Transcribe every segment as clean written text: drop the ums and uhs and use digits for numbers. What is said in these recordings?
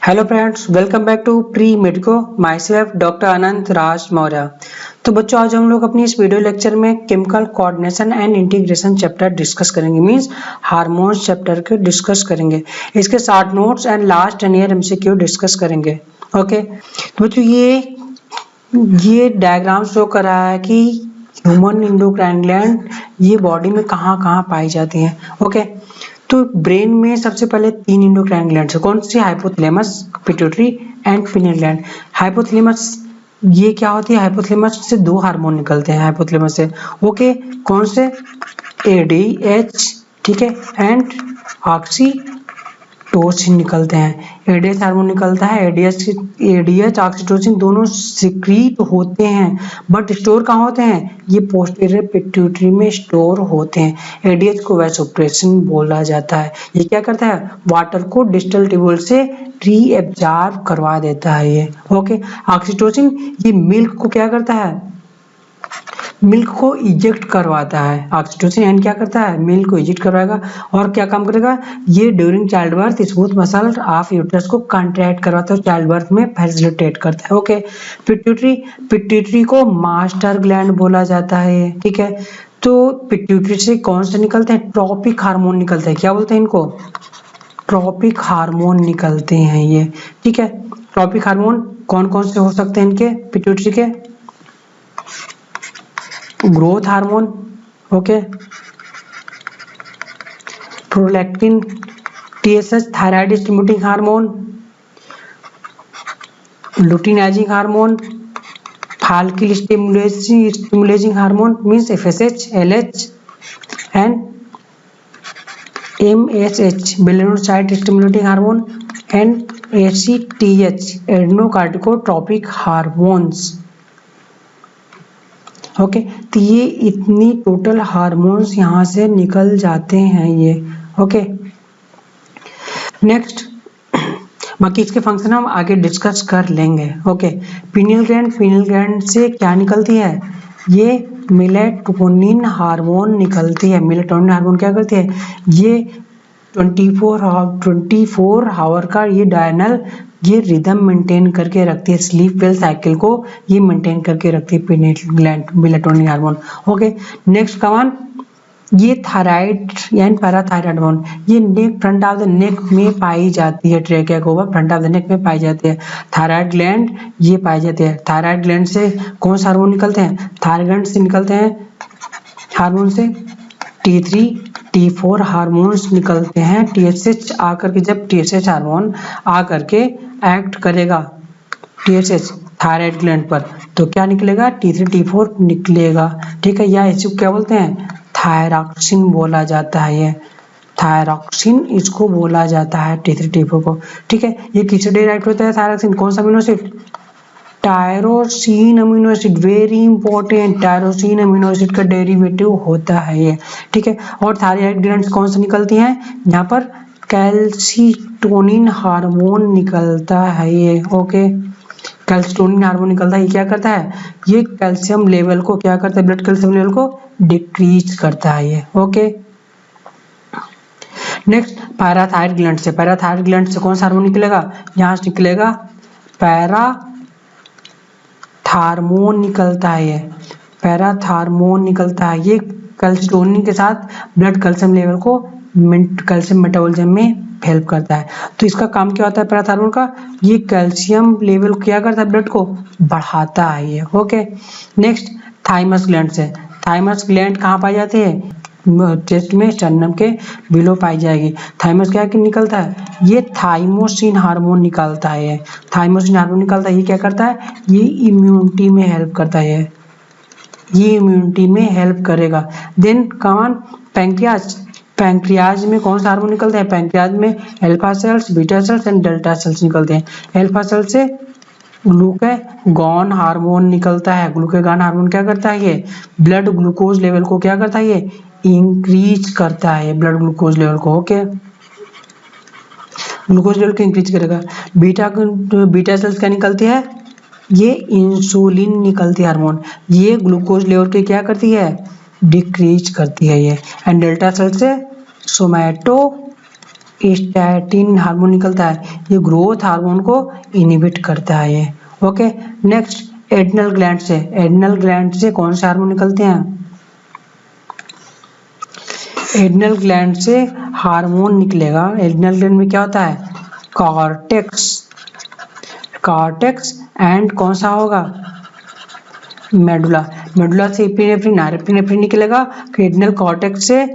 Hello friends, welcome back to pre medico. Myself doctor Anant Raj Maurya. तो बच्चों, आज हम लोग अपनी इस वीडियो लेक्चर में chemical coordination and integration chapter discuss करेंगे, मींस हार्मोन्स चैप्टर के डिस्कस करेंगे। इसके short notes and last 10 year MCQ discuss करेंगे। ओके, तो बच्चों ये डायग्राम शो कर रहा है कि ह्यूमन एंडोक्राइन ग्लैंड ये बॉडी में कहाँ कहाँ पाई जाती हैं। ओके, तो ब्रेन में सबसे पहले 3 एंडोक्राइन ग्लैंड है। कौन सी? Hypothalamus, pituitary and pineal gland. Hypothalamus ये क्या होती है? हाइपोथैलेमस से 2 हार्मोन निकलते हैं हाइपोथैलेमस से। ओके, कौन से? एडीएच, ठीक है, एंड ऑक्सीटोसिन निकलते हैं। एडीएच हार्मोन निकलता है। एडीएच ऑक्सीटोसिन दोनों सिक्रीट होते हैं, बट स्टोर कहाँ होते हैं? ये पोस्टीरियर पिट्यूटरी में स्टोर होते हैं। एडीएच को वैसोप्रेसिन बोला जाता है। ये क्या करता है? वाटर को डिस्टल ट्यूब्यूल से री एब्जॉर्ब करवा देता है ये। ओके, ऑक्सीटोसिन ये मिल्क को क्या करता है? मिल्क को इजेक्ट करवाता है। ऑक्सीटोसिन एंड क्या करता है? मिल्क को इजेक्ट करवाएगा। और क्या काम करेगा? ये during child birth smooth muscle of uterus को कॉन्ट्रैक्ट करवाता है, चाइल्ड बर्थ में फैसिलिटेट करता है। ओके, पिट्यूटरी को मास्टर ग्लैंड बोला जाता है। ठीक है, तो पिट्यूटरी से कौन से निकलते हैं? ट्रॉपिक हार्मोन निकलते हैं। क्या बोलते हैं इनको? ट्रॉपिक हार्मोन निकलते हैं ये। ठीक है, ट्रॉपिक हार्मोन कौन कौन से हो सकते हैं इनके? पिट्यूटरी के growth hormone, okay, prolactin, TSH thyroid stimulating hormone, luteinizing hormone, follicle stimulating hormone means FSH, LH and MSH melanocyte stimulating hormone and ACTH adrenocorticotropic hormones. Okay, तो ये इतनी टोटल हार्मोन्स यहाँ से निकल जाते हैं ये। ओके, नेक्स्ट बाकी इसके फंक्शन हम आगे डिस्कस कर लेंगे। ओके, पिनियल ग्लैंड से क्या निकलती है? ये मेलेटोनिन हार्मोन निकलती है। मेलेटोनिन हार्मोन क्या करती है? ये 24 आवर का ये डायनल ये रिदम मेंटेन करके रखती है। स्लीप वेल साइकिल को ये मेंटेन करके रखती है pineal gland, melatonin hormone. Okay, next come on, ये थायराइड एंड पैराथायराइड हार्मोन ये neck front of the neck में पाई जाती है। ट्रेकिया के ऊपर फ्रंट ऑफ द नेक में पाई जाती है। थायराइड ग्लैंड ये पाई जाती है। थायराइड ग्लैंड से कौन सा हार्मोन निकलते हैं? थायराइड ग्लैंड से निकलते हैं हार्मोन से T3 T4 हार्मोन्स निकलते हैं। TSH आकर के, जब TSH हार्मोन आकर के एक्ट करेगा TSH थायराइड ग्लैंड पर, तो क्या निकलेगा? T3 T4 निकलेगा। ठीक है, या इसको क्या बोलते हैं? थायरॉक्सिन बोला जाता है। ये थायरॉक्सिन इसको बोला जाता है T3 T4 को। ठीक है, ये किससे डेराइव होता है? थायरॉक्सिन कौन सा amino acid? Tyrosine amino acid, very important. Tyrosine amino acid का डेरिवेटिव होता है ये। ठीक है, और थायराइड ग्लैंड कौन से निकलती हैं? यहाँ पर कैल्सिटोनिन हार्मोन निकलता है ये। ओके, कैल्सिटोनिन हार्मोन निकलता है। ये क्या करता है? ये कैल्शियम लेवल को क्या करता है? ब्लड कैल्शियम लेवल को डिक्रीज करता है ये। ओके, नेक्स्ट पैराथायराइड ग्लैंड से, पैराथायराइड ग्लैंड से कौन सा हार्मोन निकलेगा? यहाँ से निकलेगा पैराथार्मोन निकलता है ये। पैराथार्मोन निकलता है। ये कैल्सिटोनिन के साथ ब्लड कैल्शियम लेवल को कैल्शियम मेटाबॉलिज्म में हेल्प करता है। तो इसका काम क्या होता है पैराथार्मोन का? ये कैल्शियम लेवल क्या करता है? ब्लड को बढ़ाता है ये। ओके, नेक्स्ट थाइमस ग्लैंड से, थाइमस ग्लैंड कहाँ पाई जाती है? चेस्ट में, स्टर्नम के बिलो पाई जाएगी। थाइमस क्या निकलता है? ये थाइमोसिन हार्मोन निकलता है। थाइमोसिन हार्मोन निकलता है। ये क्या करता है? ये इम्यूनिटी में हेल्प करता है। ये इम्यूनिटी में हेल्प करेगा। देन कमान पैंक्रियाज, पैंक्रियाज में कौन सा हार्मोन निकलता है? पैंक्रियाज में alpha cells, beta cells and delta sales निकलते हैं। अल्फा सेल से ग्लूकागॉन हार्मोन निकलता है। ग्लूकागॉन हार्मोन क्या करता है? ये ब्लड ग्लूकोज लेवल को क्या करता है? ये इंक्रीज करता है ब्लड ग्लूकोज लेवल को। ओके, ग्लूकोज लेवल को इंक्रीज करेगा। बीटा सेल्स क्या निकलती है? ये इंसुलिन निकलती है हार्मोन। ये ग्लूकोज लेवल को क्या करती है? डिक्रीज करती है ये। एंड डेल्टा सेल से सोमैटो स्टैटिन हार्मोन निकलता है, ये ग्रोथ हार्मोन को इनहिबिट करता है ये। ओके, नेक्स्ट एड्रिनल ग्लैंड से, एड्रिनल ग्लैंड से कौन से हार्मोन निकलते हैं? एड्रिनल ग्लैंड से हार्मोन निकलेगा। एड्रिनल ग्लैंड में क्या होता है? कॉर्टेक्स, कॉर्टेक्स एंड कौन सा होगा? मेडुला, मेडुला से एपिनेफ्रिन, नॉरएपिनेफ्रिन निकलेगा। एड्रिनल कॉर्टेक्स से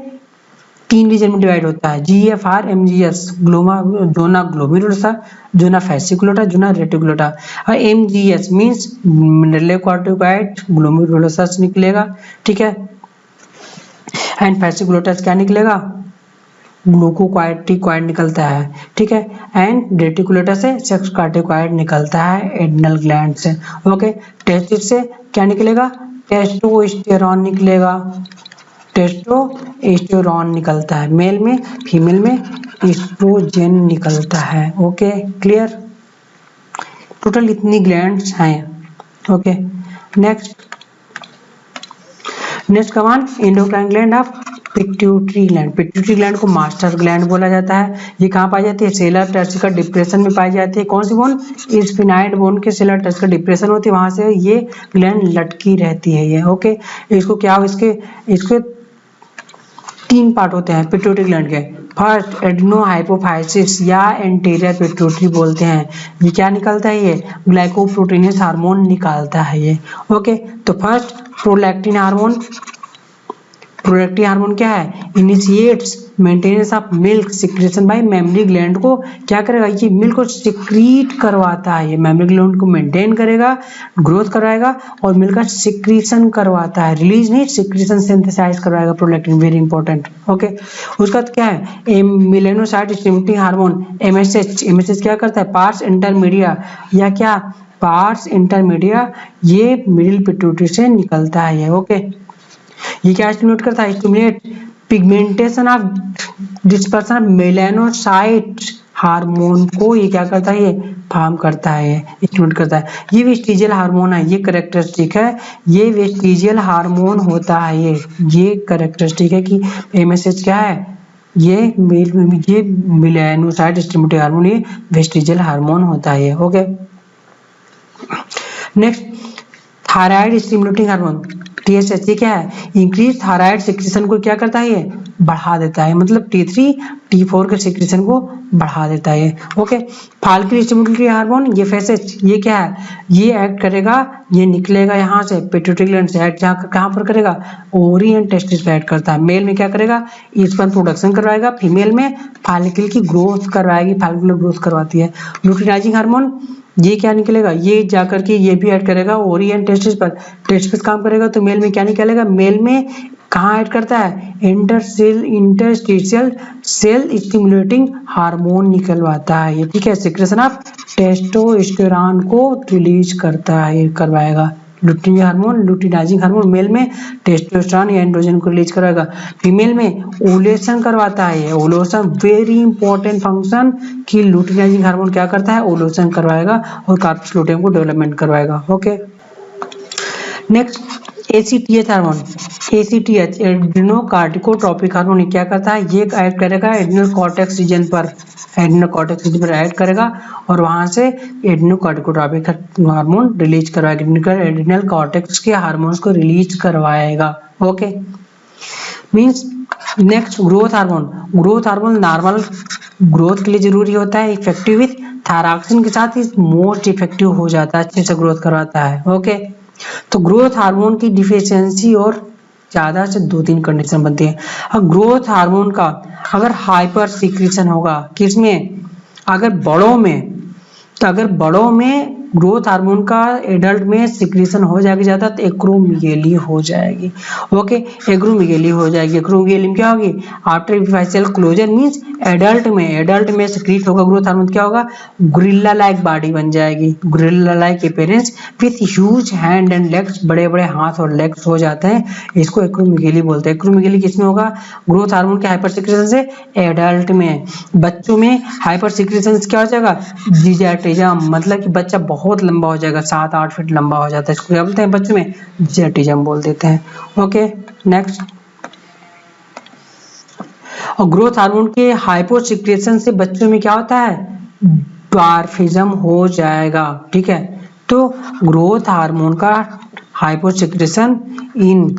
3 रीजन में डिवाइड होता है, GFR MGS, ग्लोमा जोना ग्लोमेरुलोसा, जोना फैसिकुलोटा, जोना रेटिकुलोटा। और MGS मींस मिनरलोकॉर्टिकॉइड ग्लोमेरुलोसा निकलेगा, ठीक है। एंड फैसिकुलोटस क्या निकलेगा? ग्लूकोकार्टिकॉइड निकलता है, ठीक है। एंड रेटिकुलेटस से सेक्स कार्टिकॉइड निकलता है एड्रिनल ग्लैंड से। ओके, टेस्टिस से क्या निकलेगा? टेस्टोस्टेरोन निकलेगा, टेस्टोस्टेरोन निकलता है मेल में, फीमेल में एस्ट्रोजन निकलता है। Okay, clear? टोटल इतनी ग्लैंड्स हैं। Okay, next come on endocrine gland of pituitary gland. Pituitary gland को मास्टर ग्लैंड बोला जाता है। ये कहाँ पाई जाती है? सेलर टर्सिका डिप्रेशन में पाई जाती है। कौन सी बोन? स्फिनाइड बोन के सेलर टर्सिका डिप्रेशन होती है, वहां से ये ग्लैंड लटकी रहती है ये। ओके, इसको क्या, इसके 3 पार्ट होते हैं पिट्यूटरी ग्लैंड के। फर्स्ट एड्रिनो हाइपोफाइसिस या एंटीरियर पिट्यूटरी बोलते हैं। ये क्या निकलता है? ये ग्लाइकोप्रोटीनेस हार्मोन निकालता है ये। ओके, तो first prolactin hormone. Prolactin hormone क्या है? Initiates maintenance of milk secretion by mammary gland को क्या करेगा? ये मिल्क को सिक्रीट करवाता है, ये मेमरी ग्लैंड को मेंटेन करेगा, ग्रोथ कराएगा और मिल्क का सिक्रीशन करवाता है, रिलीज नहीं, सिक्रीशन सिंथेसाइज करवाएगा प्रोलैक्टिन, वेरी इंपॉर्टेंट। ओके, उसका क्या है? Melanocyte stimulating hormone MSH। MSH क्या करता है? पार्स इंटरमीडिया या क्या? पार्स इंटरमीडिया, ये मिडिल पिट्यूटरी से निकलता है ये। ओके, ये क्या स्टिमुलेट करता है? Stimulate pigmentation of dispersion of melanocyte hormone को ये क्या करता है? ये फार्म करता है, स्टिमुलेट करता है। ये वेस्टिजियल हार्मोन है, ये कैरेक्टरिस्टिक है, ये वेस्टिजियल हार्मोन होता है ये कैरेक्टरिस्टिक है कि MSH क्या है? ये मेलानोसाइट स्टिमुलेटिंग हार्मोन, ये वेस्टिजियल हार्मोन होता है। Okay, next thyroid stimulating hormone TSH। ये क्या है? इंक्रीज थायराइड सिक्रेशन को क्या करता है? ये बढ़ा देता है, मतलब T3 T4 के सिक्रेशन को बढ़ा देता है। ओके, फाल्किन स्टिमुलेटरी हार्मोन ये FSH, ये क्या है? ये एक्ट करेगा, ये निकलेगा यहाँ से पिट्यूटरी ग्लैंड से, एक्ट कहाँ पर करेगा? ओवरी एंड टेस्टिस पे एक्ट करता है। मेल में क्या करेगा? स्पर्म प्रोडक्शन करवाएगा, फीमेल में फालिकल की ग्रोथ करवाएगी, फालिकुलर ग्रोथ करवाती है। लुटिनाइजिंग हार्मोन ये क्या निकलेगा? ये जाकर के ये भी ऐड करेगा ओरी एंड टेस्टिस पर, टेस्टिस काम करेगा तो मेल में क्या निकलेगा? मेल में कहाँ ऐड करता है? इंटरस्टिशियल सेल स्टिमुलेटिंग हार्मोन निकलवाता है ये, ठीक है। सिक्रेशन ऑफ टेस्टोस्टेरोन को रिलीज करता है, करवाएगा। Luteinising hormone, luteinizing hormone mail में टेस्टोस्टेरोन या एंड्रोजन को रिलीज कराएगा, फीमेल में ओवुलेशन करवाता है। ओवुलेशन वेरी इंपॉर्टेंट फंक्शन कि लुटिनाइजिंग हार्मोन क्या करता है? ओवुलेशन करवाएगा और कार्पस लुटेम को डेवलपमेंट करवाएगा। Okay, next ACTH hormone. ACTH adrenocorticotropic hormone क्या करता है? ये ऐड करेगा एड्रिनल कॉर्टेक्स रीजन पर, एड्रिनल कॉर्टेक्स रीजन पर ऐड करेगा और वहां से एड्रिनोकार्टिकोट्रोपिक हार्मोन रिलीज करवाएगा, एड्रिनल कॉर्टेक्स के हार्मोन्स को रिलीज करवाएगा। Okay, means next growth hormone. Growth hormone normal growth के लिए जरूरी होता है, इफेक्टिव विथ थायरॉक्सिन के साथ मोस्ट इफेक्टिव हो जाता है, अच्छे से ग्रोथ करवाता है। ओके, तो ग्रोथ हार्मोन की डिफिशियंसी और ज्यादा से 2-3 कंडीशन बनती है। अब ग्रोथ हार्मोन का अगर हाइपर सीक्रेशन होगा किसमें? अगर बड़ों में, तो अगर बड़ों में ग्रोथ हार्मोन का एडल्ट में सिक्रेशन हो जाएगी ज्यादा तो एक्रोमेगाली हो जाएगी। ओके, एक्रोमेगाली हो जाएगी। एक्रोमेगाली में क्या होगी? आफ्टर एपिफाइशियल क्लोजर मींस एडल्ट में सिक्रीट होगा ग्रोथ हार्मोन, क्या होगा? गुरिल्ला लाइक बॉडी बन जाएगी, guerrilla like appearance with huge hand and legs, बड़े बड़े हाथ और लेग्स हो जाते हैं, इसको एक्रोमेगाली बोलते हैं। एक्रोमेगाली किसमें होगा? ग्रोथ हार्मोन के हाइपर सिक्रेशन से एडल्ट में। बच्चों में हाइपर सिक्रेशन क्या हो जाएगा? जिजाटिज्म, मतलब कि बच्चा बहुत लंबा हो जाएगा, 7-8 फीट लंबा हो जाता है, इसको क्या बोलते हैं? बच्चों में जिजाटिज्म बोल देते हैं। ओके, नेक्स्ट और ग्रोथ हार्मोन के हाइपोसिक्रेशन से बच्चों में क्या होता है, ड्वार्फिज्म हो जाएगा, ठीक है। तो ग्रोथ हार्मोन का हाइपोसिक्रेशन इन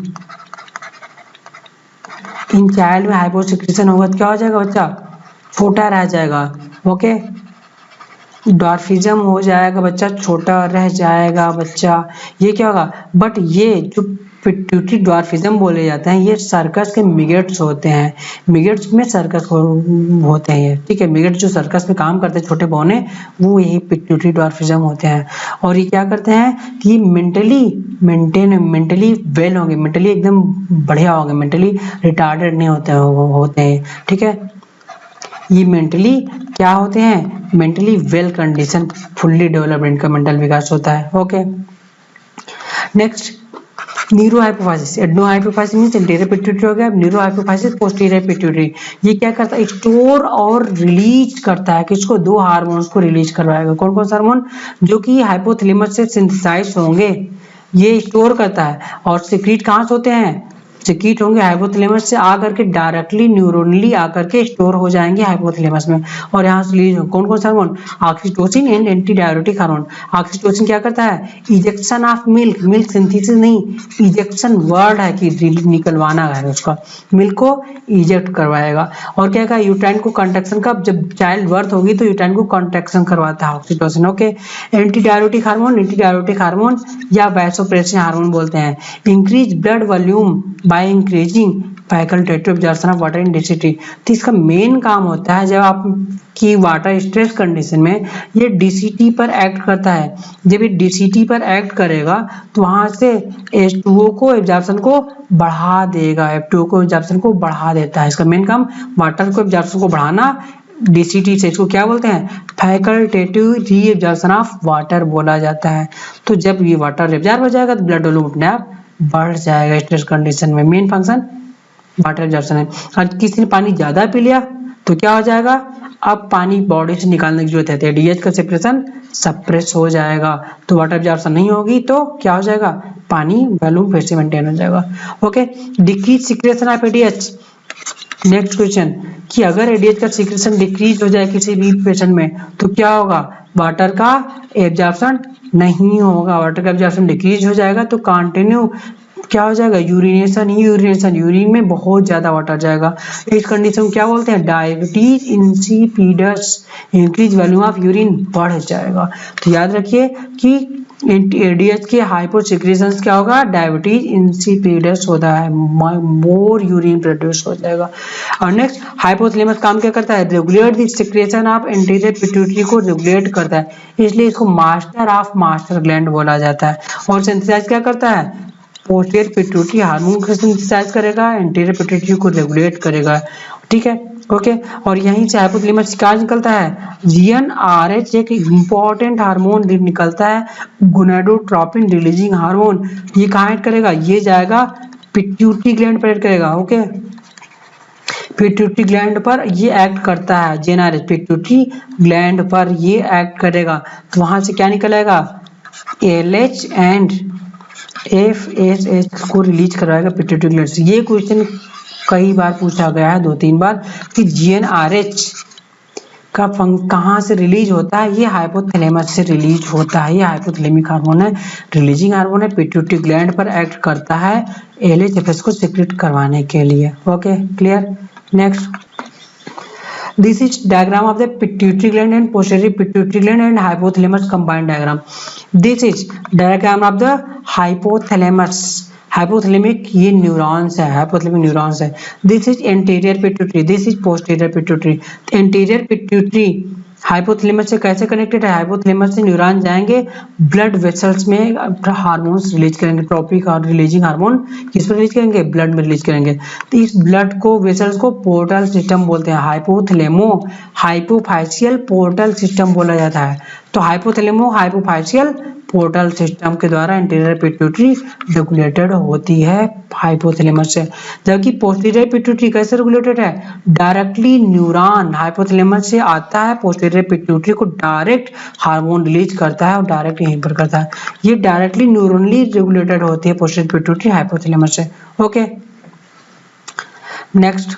चाइल्ड में हाइपोसिक्रेशन होगा तो क्या हो जाएगा बच्चा, छोटा रह जाएगा, ओके। ड्वार्फिज्म हो जाएगा बच्चा, छोटा रह जाएगा बच्चा, ये क्या होगा। बट ये जो पिट्यूटरी ड्वार्फिज्म बोले जाते हैं, ये सर्कस के मिगेट्स होते हैं, मिगेट्स में सर्कस होते हैं, ठीक है। मिगेट्स जो सर्कस में काम करते हैं, छोटे बौने, वो यही पिट्यूटरी ड्वार्फिज्म होते हैं। और ये क्या करते हैं कि मेंटली वेल होंगे, मेंटली एकदम बढ़िया होंगे, मेंटली रिटार्डेड नहीं होते हैं, ठीक है। ये मेंटली क्या होते हैं, mentally well condition, fully developed इनका मेंटल विकास होता है, okay. Next neurohypophysis, adenohypophysis means anterior pituitary हो गया, न्यूरोहाइपोफाइसिस पोस्टीरियर पिट्यूटरी। ये क्या करता है, स्टोर और रिलीज करता है, किसको, दो हार्मोन्स को रिलीज करवाएगा। कौन कौन सा हार्मोन, जो कि हाइपोथैलेमस से सिंथेसाइज होंगे, ये स्टोर करता है। और सिक्रीट कहाँ से होते हैं, सिक्रीट होंगे हाइपोथैलेमस से आकर के डायरेक्टली न्यूरोनली आकर के स्टोर हो जाएंगे हाइपोथैलेमस में, और यहाँ से रिलीज होंगे। कौन कौन सा hormone, oxytocin and anti diuretic hormone. Oxytocin क्या करता है, ejection of milk, milk synthesis नहीं, इजेक्शन वर्ड है कि निकलवाना है उसका, मिल्क को इजेक्ट करवाएगा। और क्या कहा, यूट्राइन को कंट्रैक्शन का, जब चाइल्ड बर्थ होगी तो यूट्राइन को कंट्रैक्शन करवाता है oxytocin, okay. Anti diuretic hormone या वैसोप्रेसिन हार्मोन बोलते हैं। Increase blood volume by increasing facultative absorption of water in DCT. तो इसका मेन काम होता है, जब आप की वाटर स्ट्रेस कंडीशन में ये डीसीटी पर एक्ट करता है, जब ये डीसीटी पर एक्ट करेगा तो वहां से H2O को एब्जॉर्प्शन को बढ़ा देगा, F2O को एब्जॉर्प्शन को बढ़ा देता है। इसका मेन काम वाटर को एब्जॉर्प्शन को बढ़ाना, डीसीटी से, इसको क्या बोलते हैं, फैकल्टेटिव री एब्जॉर्प्शन ऑफ वाटर बोला जाता है। तो जब ये वाटर एब्जॉर्ब हो जाएगा तो ब्लड वॉल्यूम अपने आप बढ़ जाएगा स्ट्रेस कंडीशन में, मेन फंक्शन वाटर एब्जॉर्प्शन है। और किसी ने पानी ज्यादा पी लिया तो क्या हो जाएगा, अब पानी बॉडी से निकालने की जरूरत है, डीएच का सेक्रेशन सप्रेस हो जाएगा, तो वाटर एब्जॉर्प्शन नहीं होगी तो क्या हो जाएगा, पानी वॉल्यूम फिर से मेंटेन हो जाएगा, okay. Decrease secretion of ADH. Next question कि अगर एडीएच का सिक्रेशन डिक्रीज हो जाए किसी भी पेशेंट में तो क्या होगा, वाटर का एब्जॉर्प्शन नहीं होगा, वाटर का एब्जॉर्प्शन डिक्रीज हो जाएगा तो कंटिन्यू क्या हो जाएगा, यूरिनेशन ही यूरिनेशन, यूरिन में बहुत ज्यादा वाटर जाएगा। इस कंडीशन को क्या बोलते हैं, diabetes insipidus, increase volume of urine बढ़ जाएगा। तो याद रखिए कि एडीएच के हाइपोसिक्रेशन क्या होगा, डायबिटीज इंसिपिडस होता है, मोर यूरिन प्रोड्यूस हो जाएगा। और नेक्स्ट हाइपोथैलेमस काम क्या करता है, regulate the secretion of anterior pituitary को रेगुलेट करता है, इसलिए इसको मास्टर ऑफ मास्टर ग्लैंड बोला जाता है। और सिंथेसाइज क्या करता है, पोस्टीरियर पिट्यूटरी हार्मोन को सिंथेसाइज करेगा, एंटीरियर पिट्यूटरी को रेगुलेट करेगा, ठीक है, ओके। और यहीं से हाइपोथैलेमस क्या निकलता है, जीएनआरएच एक इंपॉर्टेंट हार्मोन निकलता है, गोनाडोट्रोपिन रिलीजिंग हार्मोन। ये कहाँ एक्ट करेगा, ये जाएगा पिट्यूटरी ग्लैंड पर एक्ट करेगा, ओके। पिट्यूटरी ग्लैंड पर ये एक्ट करता है, जीएनआरएच पिट्यूटरी ग्लैंड पर ये एक्ट करेगा, तो वहां से क्या निकलेगा, एलएच एंड एफएसएच को रिलीज करवाएगा पिट्यूटरी ग्लैंड से। ये क्वेश्चन कई बार पूछा गया है, 2-3 बार, कि जीएनआरएच का कहाँ से रिलीज होता है, ये हाइपोथैलेमस से रिलीज होता है, ये हाइपोथैलेमिक हार्मोन है, रिलीजिंग हार्मोन है, पिट्यूटरी ग्लैंड पर एक्ट करता है एलएचएफएस को सीक्रेट करवाने के लिए, okay, clear. Next, this is diagram of the pituitary gland and posterior pituitary gland and hypothalamus combined diagram. This is diagram of the hypothalamus, hypothalamic ये neurons है, हाइपोथैलेमिक न्यूरॉन्स है। This is anterior pituitary, this is posterior pituitary. Anterior pituitary hypothalamus से कैसे connected है, hypothalamus से neuron जाएंगे blood vessels में, hormones release करेंगे, ट्रोपिक और रिलीजिंग हार्मोन किस पर रिलीज करेंगे, ब्लड में रिलीज करेंगे। तो इस ब्लड को वेसल्स को पोर्टल सिस्टम बोलते हैं, हाइपोफाइशियल पोर्टल सिस्टम बोला जाता है। तो हाइपोफाइशियल पोर्टल सिस्टम के द्वारा इंटीरियर पिट्यूटरी रेगुलेटेड होती है हाइपोथैलेमस से, जबकि पोस्टीरियर पिट्यूटरी कैसे रेगुलेटेड है, डायरेक्टली न्यूरॉन हाइपोथैलेमस से आता है, पोस्टीरियर पिट्यूटरी को डायरेक्ट हार्मोन रिलीज करता है और डायरेक्ट यहीं पर करता है, ये डायरेक्टली न्यूरोनली रेगुलेटेड होती है पोस्टीरियर पिट्यूटरी हाइपोथैलेमस से, ओके। नेक्स्ट,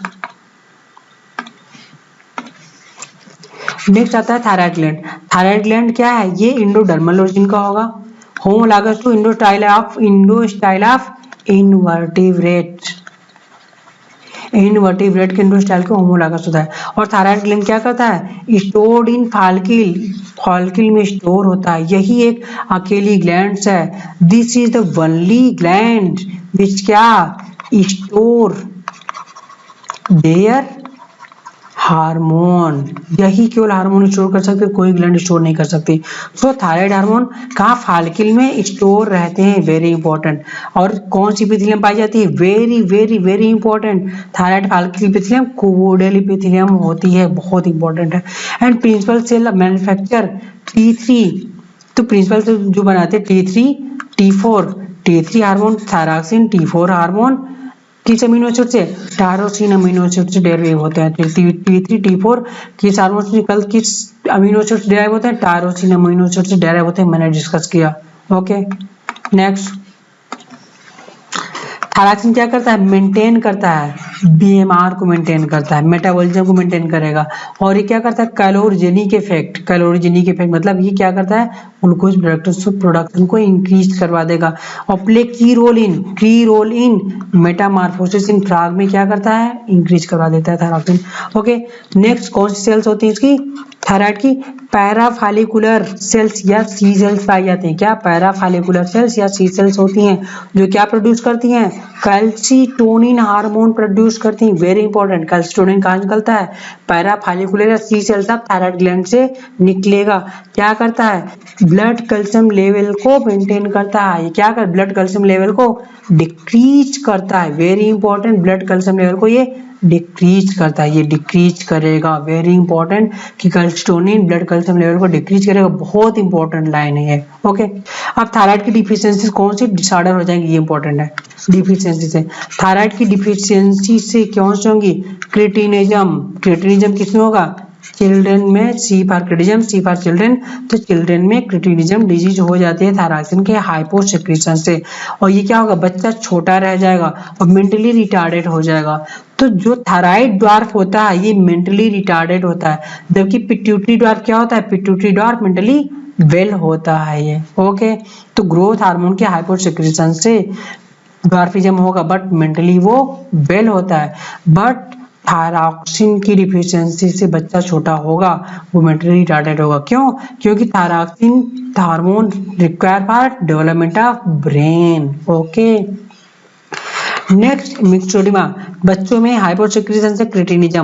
नेक्स्ट आता है थायराइड ग्लैंड। थायराइड ग्लैंड क्या है, ये इंडोडर्मल ओरिजिन का होगा, homologous to endostyle of invertebrate, invertebrate के इंडोस्टाइल के होमोलॉगस होता है। और थायराइड ग्लैंड क्या करता है, स्टोर्ड इन फॉलिकल, फॉलिकल में स्टोर होता है, यही एक अकेली ग्लैंड है। This is the only gland which क्या स्टोर देयर हार्मोन, यही केवल हार्मोन स्टोर कर सकते, कोई ग्लैंड स्टोर नहीं कर सकती। सो थायराइड हार्मोन कहाँ, फॉलिकल में स्टोर रहते हैं, वेरी इंपॉर्टेंट। और कौन सी एपिथेलियम पाई जाती है, very very very important, thyroid follicle epithelium cuboidal epithelium होती है, बहुत इंपॉर्टेंट है। And principal cell manufacture T3, तो प्रिंसिपल सेल जो बनाते हैं T3 T4, T3 hormone thyroxine, T4 hormone किस अमीनो एसिड से, टायरोसिन अमीनो एसिड से डेरिव होते हैं। T3 T4 किस हार्मोन से निकल, किस अमीनो एसिड से डेराइव होते हैं, टायरोसिन अमीनो एसिड से डेराइव होते हैं, मैंने डिस्कस किया। ओके नेक्स्ट, थायरॉक्सिन क्या करता है, मेंटेन करता है बीएमआर को, मेंटेन करता है, मेटाबॉलिज्म को मेंटेन करेगा। और ये क्या करता है, कैलोरीजेनिक इफेक्ट, कैलोरीजेनिक इफेक्ट मतलब ये क्या करता है, ग्लूकोज प्रोडक्शन को इंक्रीज करवा देगा। और play key role in metamorphosis in frog में क्या करता है, इंक्रीज करवा देता है थायरॉक्सिन। ओके नेक्स्ट, कौन सी सेल्स होती है इसकी, थायराइड की, पैराफॉलिकुलर सेल्स या सी सेल्स पाई जाती हैं। क्या, पैराफॉलिकुलर सेल्स या सी सेल्स होती हैं, जो क्या प्रोड्यूस करती हैं, कैल्सिटोनिन हार्मोन प्रोड्यूस करती हैं, वेरी इंपॉर्टेंट। कैल्सिटोनिन कहाँ निकलता है, पैराफॉलिकुलर या सी सेल्स ऑफ थायराइड ग्लैंड से निकलेगा। क्या करता है, ब्लड कैल्शियम लेवल को मेंटेन करता है। क्या कर, ब्लड कैल्शियम लेवल को डिक्रीज करता है, very important, blood calcium level को ये डिक्रीज करता है, ये डिक्रीज करेगा, वेरी इंपॉर्टेंट, कि कैल्सिटोनिन ब्लड कैल्शियम लेवल को डिक्रीज करेगा, बहुत इंपॉर्टेंट लाइन है ये। ओके अब थायराइड की डिफिशियंसी कौन सी डिसऑर्डर हो जाएंगी, ये इंपॉर्टेंट है। डिफिशियंसी से, थायराइड की डिफिशियंसी से कौन सी होंगी, क्रिटिनिज्म, क्रिटिनिज्म किसमें होगा, चिल्ड्रन में, C for cretinism, C for children, तो चिल्ड्रन में क्रिटिनिज्म डिजीज हो जाती है थायरॉक्सिन के हाइपोसेक्रेशन से। और ये क्या होगा, बच्चा छोटा रह जाएगा और मेंटली रिटार्डेड हो जाएगा। तो जो थायराइड ड्वार्फ होता है ये मेंटली रिटार्डेड होता है, जबकि पिट्यूटरी ड्वार्फ क्या होता है, पिट्यूटरी ड्वार्फ मेंटली वेल होता है ये। ओके तो ग्रोथ हार्मोन के हाइपोसेक्रेशन से ड्वार्फिज्म होगा, बट मेंटली वो वेल होता है। बट थायरॉक्सिन की डिफिशियंसी से बच्चा छोटा होगा, वो मेंटली रिटार्डेड होगा। क्यों, क्योंकि thyroxine hormone require for development of brain. Okay next, myxoedema, बच्चों में हाइपोसेक्रेशन से क्रिटिनिज्म,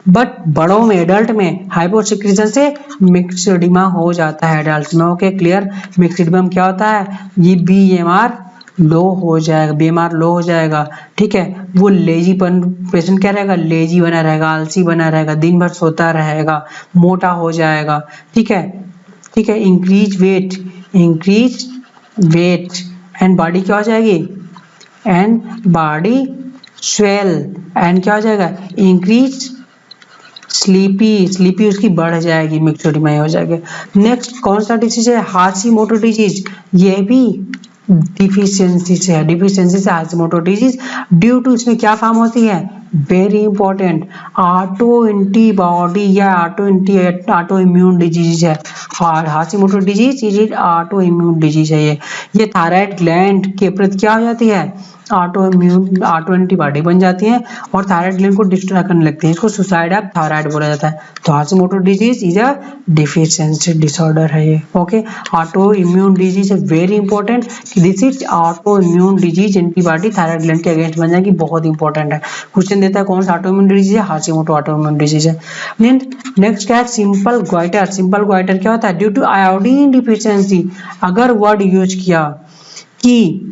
बट बड़ों में, एडल्ट में हाइपोसेक्रेशन से मिक्सोडिमा हो जाता है एडल्ट में। ओके क्लियर, मिक्सोडिमा क्या होता है, ये बीएमआर लो हो जाएगा, बीएमआर लो हो जाएगा, ठीक है। वो लेजीपन, पेशेंट क्या रहेगा, लेजी बना रहेगा, आलसी बना रहेगा, दिन भर सोता रहेगा, मोटा हो जाएगा, ठीक है, ठीक है। इंक्रीज वेट एंड बॉडी क्या हो जाएगी, एंड बॉडी स्वेल, एंड क्या हो जाएगा, इंक्रीज स्लीपी उसकी बढ़ जाएगी, मिक्सोडिमा हो जाएगी। नेक्स्ट कौन सा डिजीज है, हाशिमोटो डिजीज, ये भी डिफिशियंसी से है, डिफिशियंसी से हाशिमोटो डिजीज, ड्यू टू इसमें क्या फॉर्म होती है, वेरी इंपॉर्टेंट, ऑटो एंटीबॉडी या ऑटो इम्यून डिजीज है। हाशिमोटो डिजीज ये ऑटो इम्यून डिजीज है। ये थायराइड ग्लैंड के प्रति क्या हो जाती है, ऑटो एंटीबॉडी बन जाती है और थायराइड ग्लैंड को डिस्ट्रॉय करने लगती है, इसको सुसाइड ऑफ थायराइड बोला जाता है। तो Hashimoto disease is a deficiency disorder है ये। ओके ऑटो इम्यून डिजीज है, very important, this is auto immune disease, antibody thyroid gland के अगेंस्ट बन जाएगी, बहुत इंपॉर्टेंट है। क्वेश्चन देता है कौन सा ऑटो इम्यून डिजीज है, हाशिमोटो ऑटो इम्यून डिजीज है। नेक्स्ट क्या है, सिंपल ग्वाइटर, सिंपल ग्वाइटर क्या होता है, ड्यू टू आयोडीन डिफिशियंसी, अगर वर्ड यूज किया कि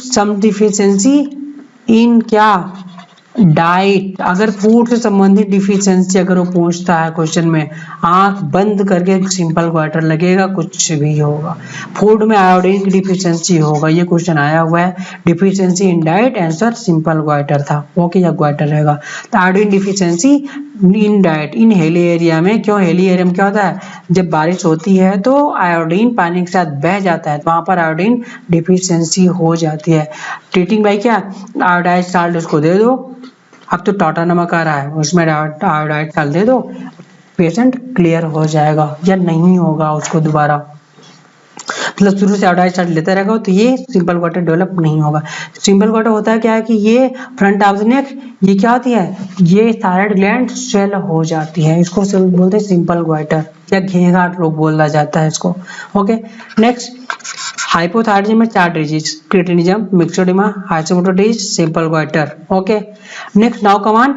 सम डिफिशियंसी इन क्या डाइट, अगर फूड से संबंधित डिफिशियंसी अगर वो पूछता है क्वेश्चन में, आंख बंद करके सिंपल क्वार्टर लगेगा, कुछ भी होगा, फूड में आयोडीन की डिफिशियंसी होगा, ये क्वेश्चन आया हुआ है। Deficiency in diet, answer simple quarter था। ओके या क्वार्टर रहेगा। तो iodine deficiency in diet, in hilly area में, क्यों हिली एरिया में क्या होता है, जब बारिश होती है तो आयोडीन पानी के साथ बह जाता है, तो वहां पर आयोडीन डिफिशियंसी हो जाती है। ट्रीटिंग बाई क्या, आयोडाइड साल्ट उसको दे दो, अब तो टाटा नमक आ रहा है, उसमें आयोडाइड साल्ट दे दो, पेशेंट क्लियर हो जाएगा या नहीं होगा उसको दोबारा, मतलब शुरू से एडवाइस स्टार्ट लेता रहेगा तो ये सिंपल क्वार्टर डेवलप नहीं होगा। सिंपल क्वार्टर होता है क्या है कि ये फ्रंट ऑफ द नेक ये क्या होती है, ये थायराइड ग्लैंड स्वेल हो जाती है, इसको बोलते हैं सिंपल क्वार्टर या घेंघाट रोग बोला जाता है इसको। ओके नेक्स्ट, हाइपोथायरॉयडिज्म में 4 disease, cretinism, myxoedema, hypothyroidism, simple quarter. Okay next, now come on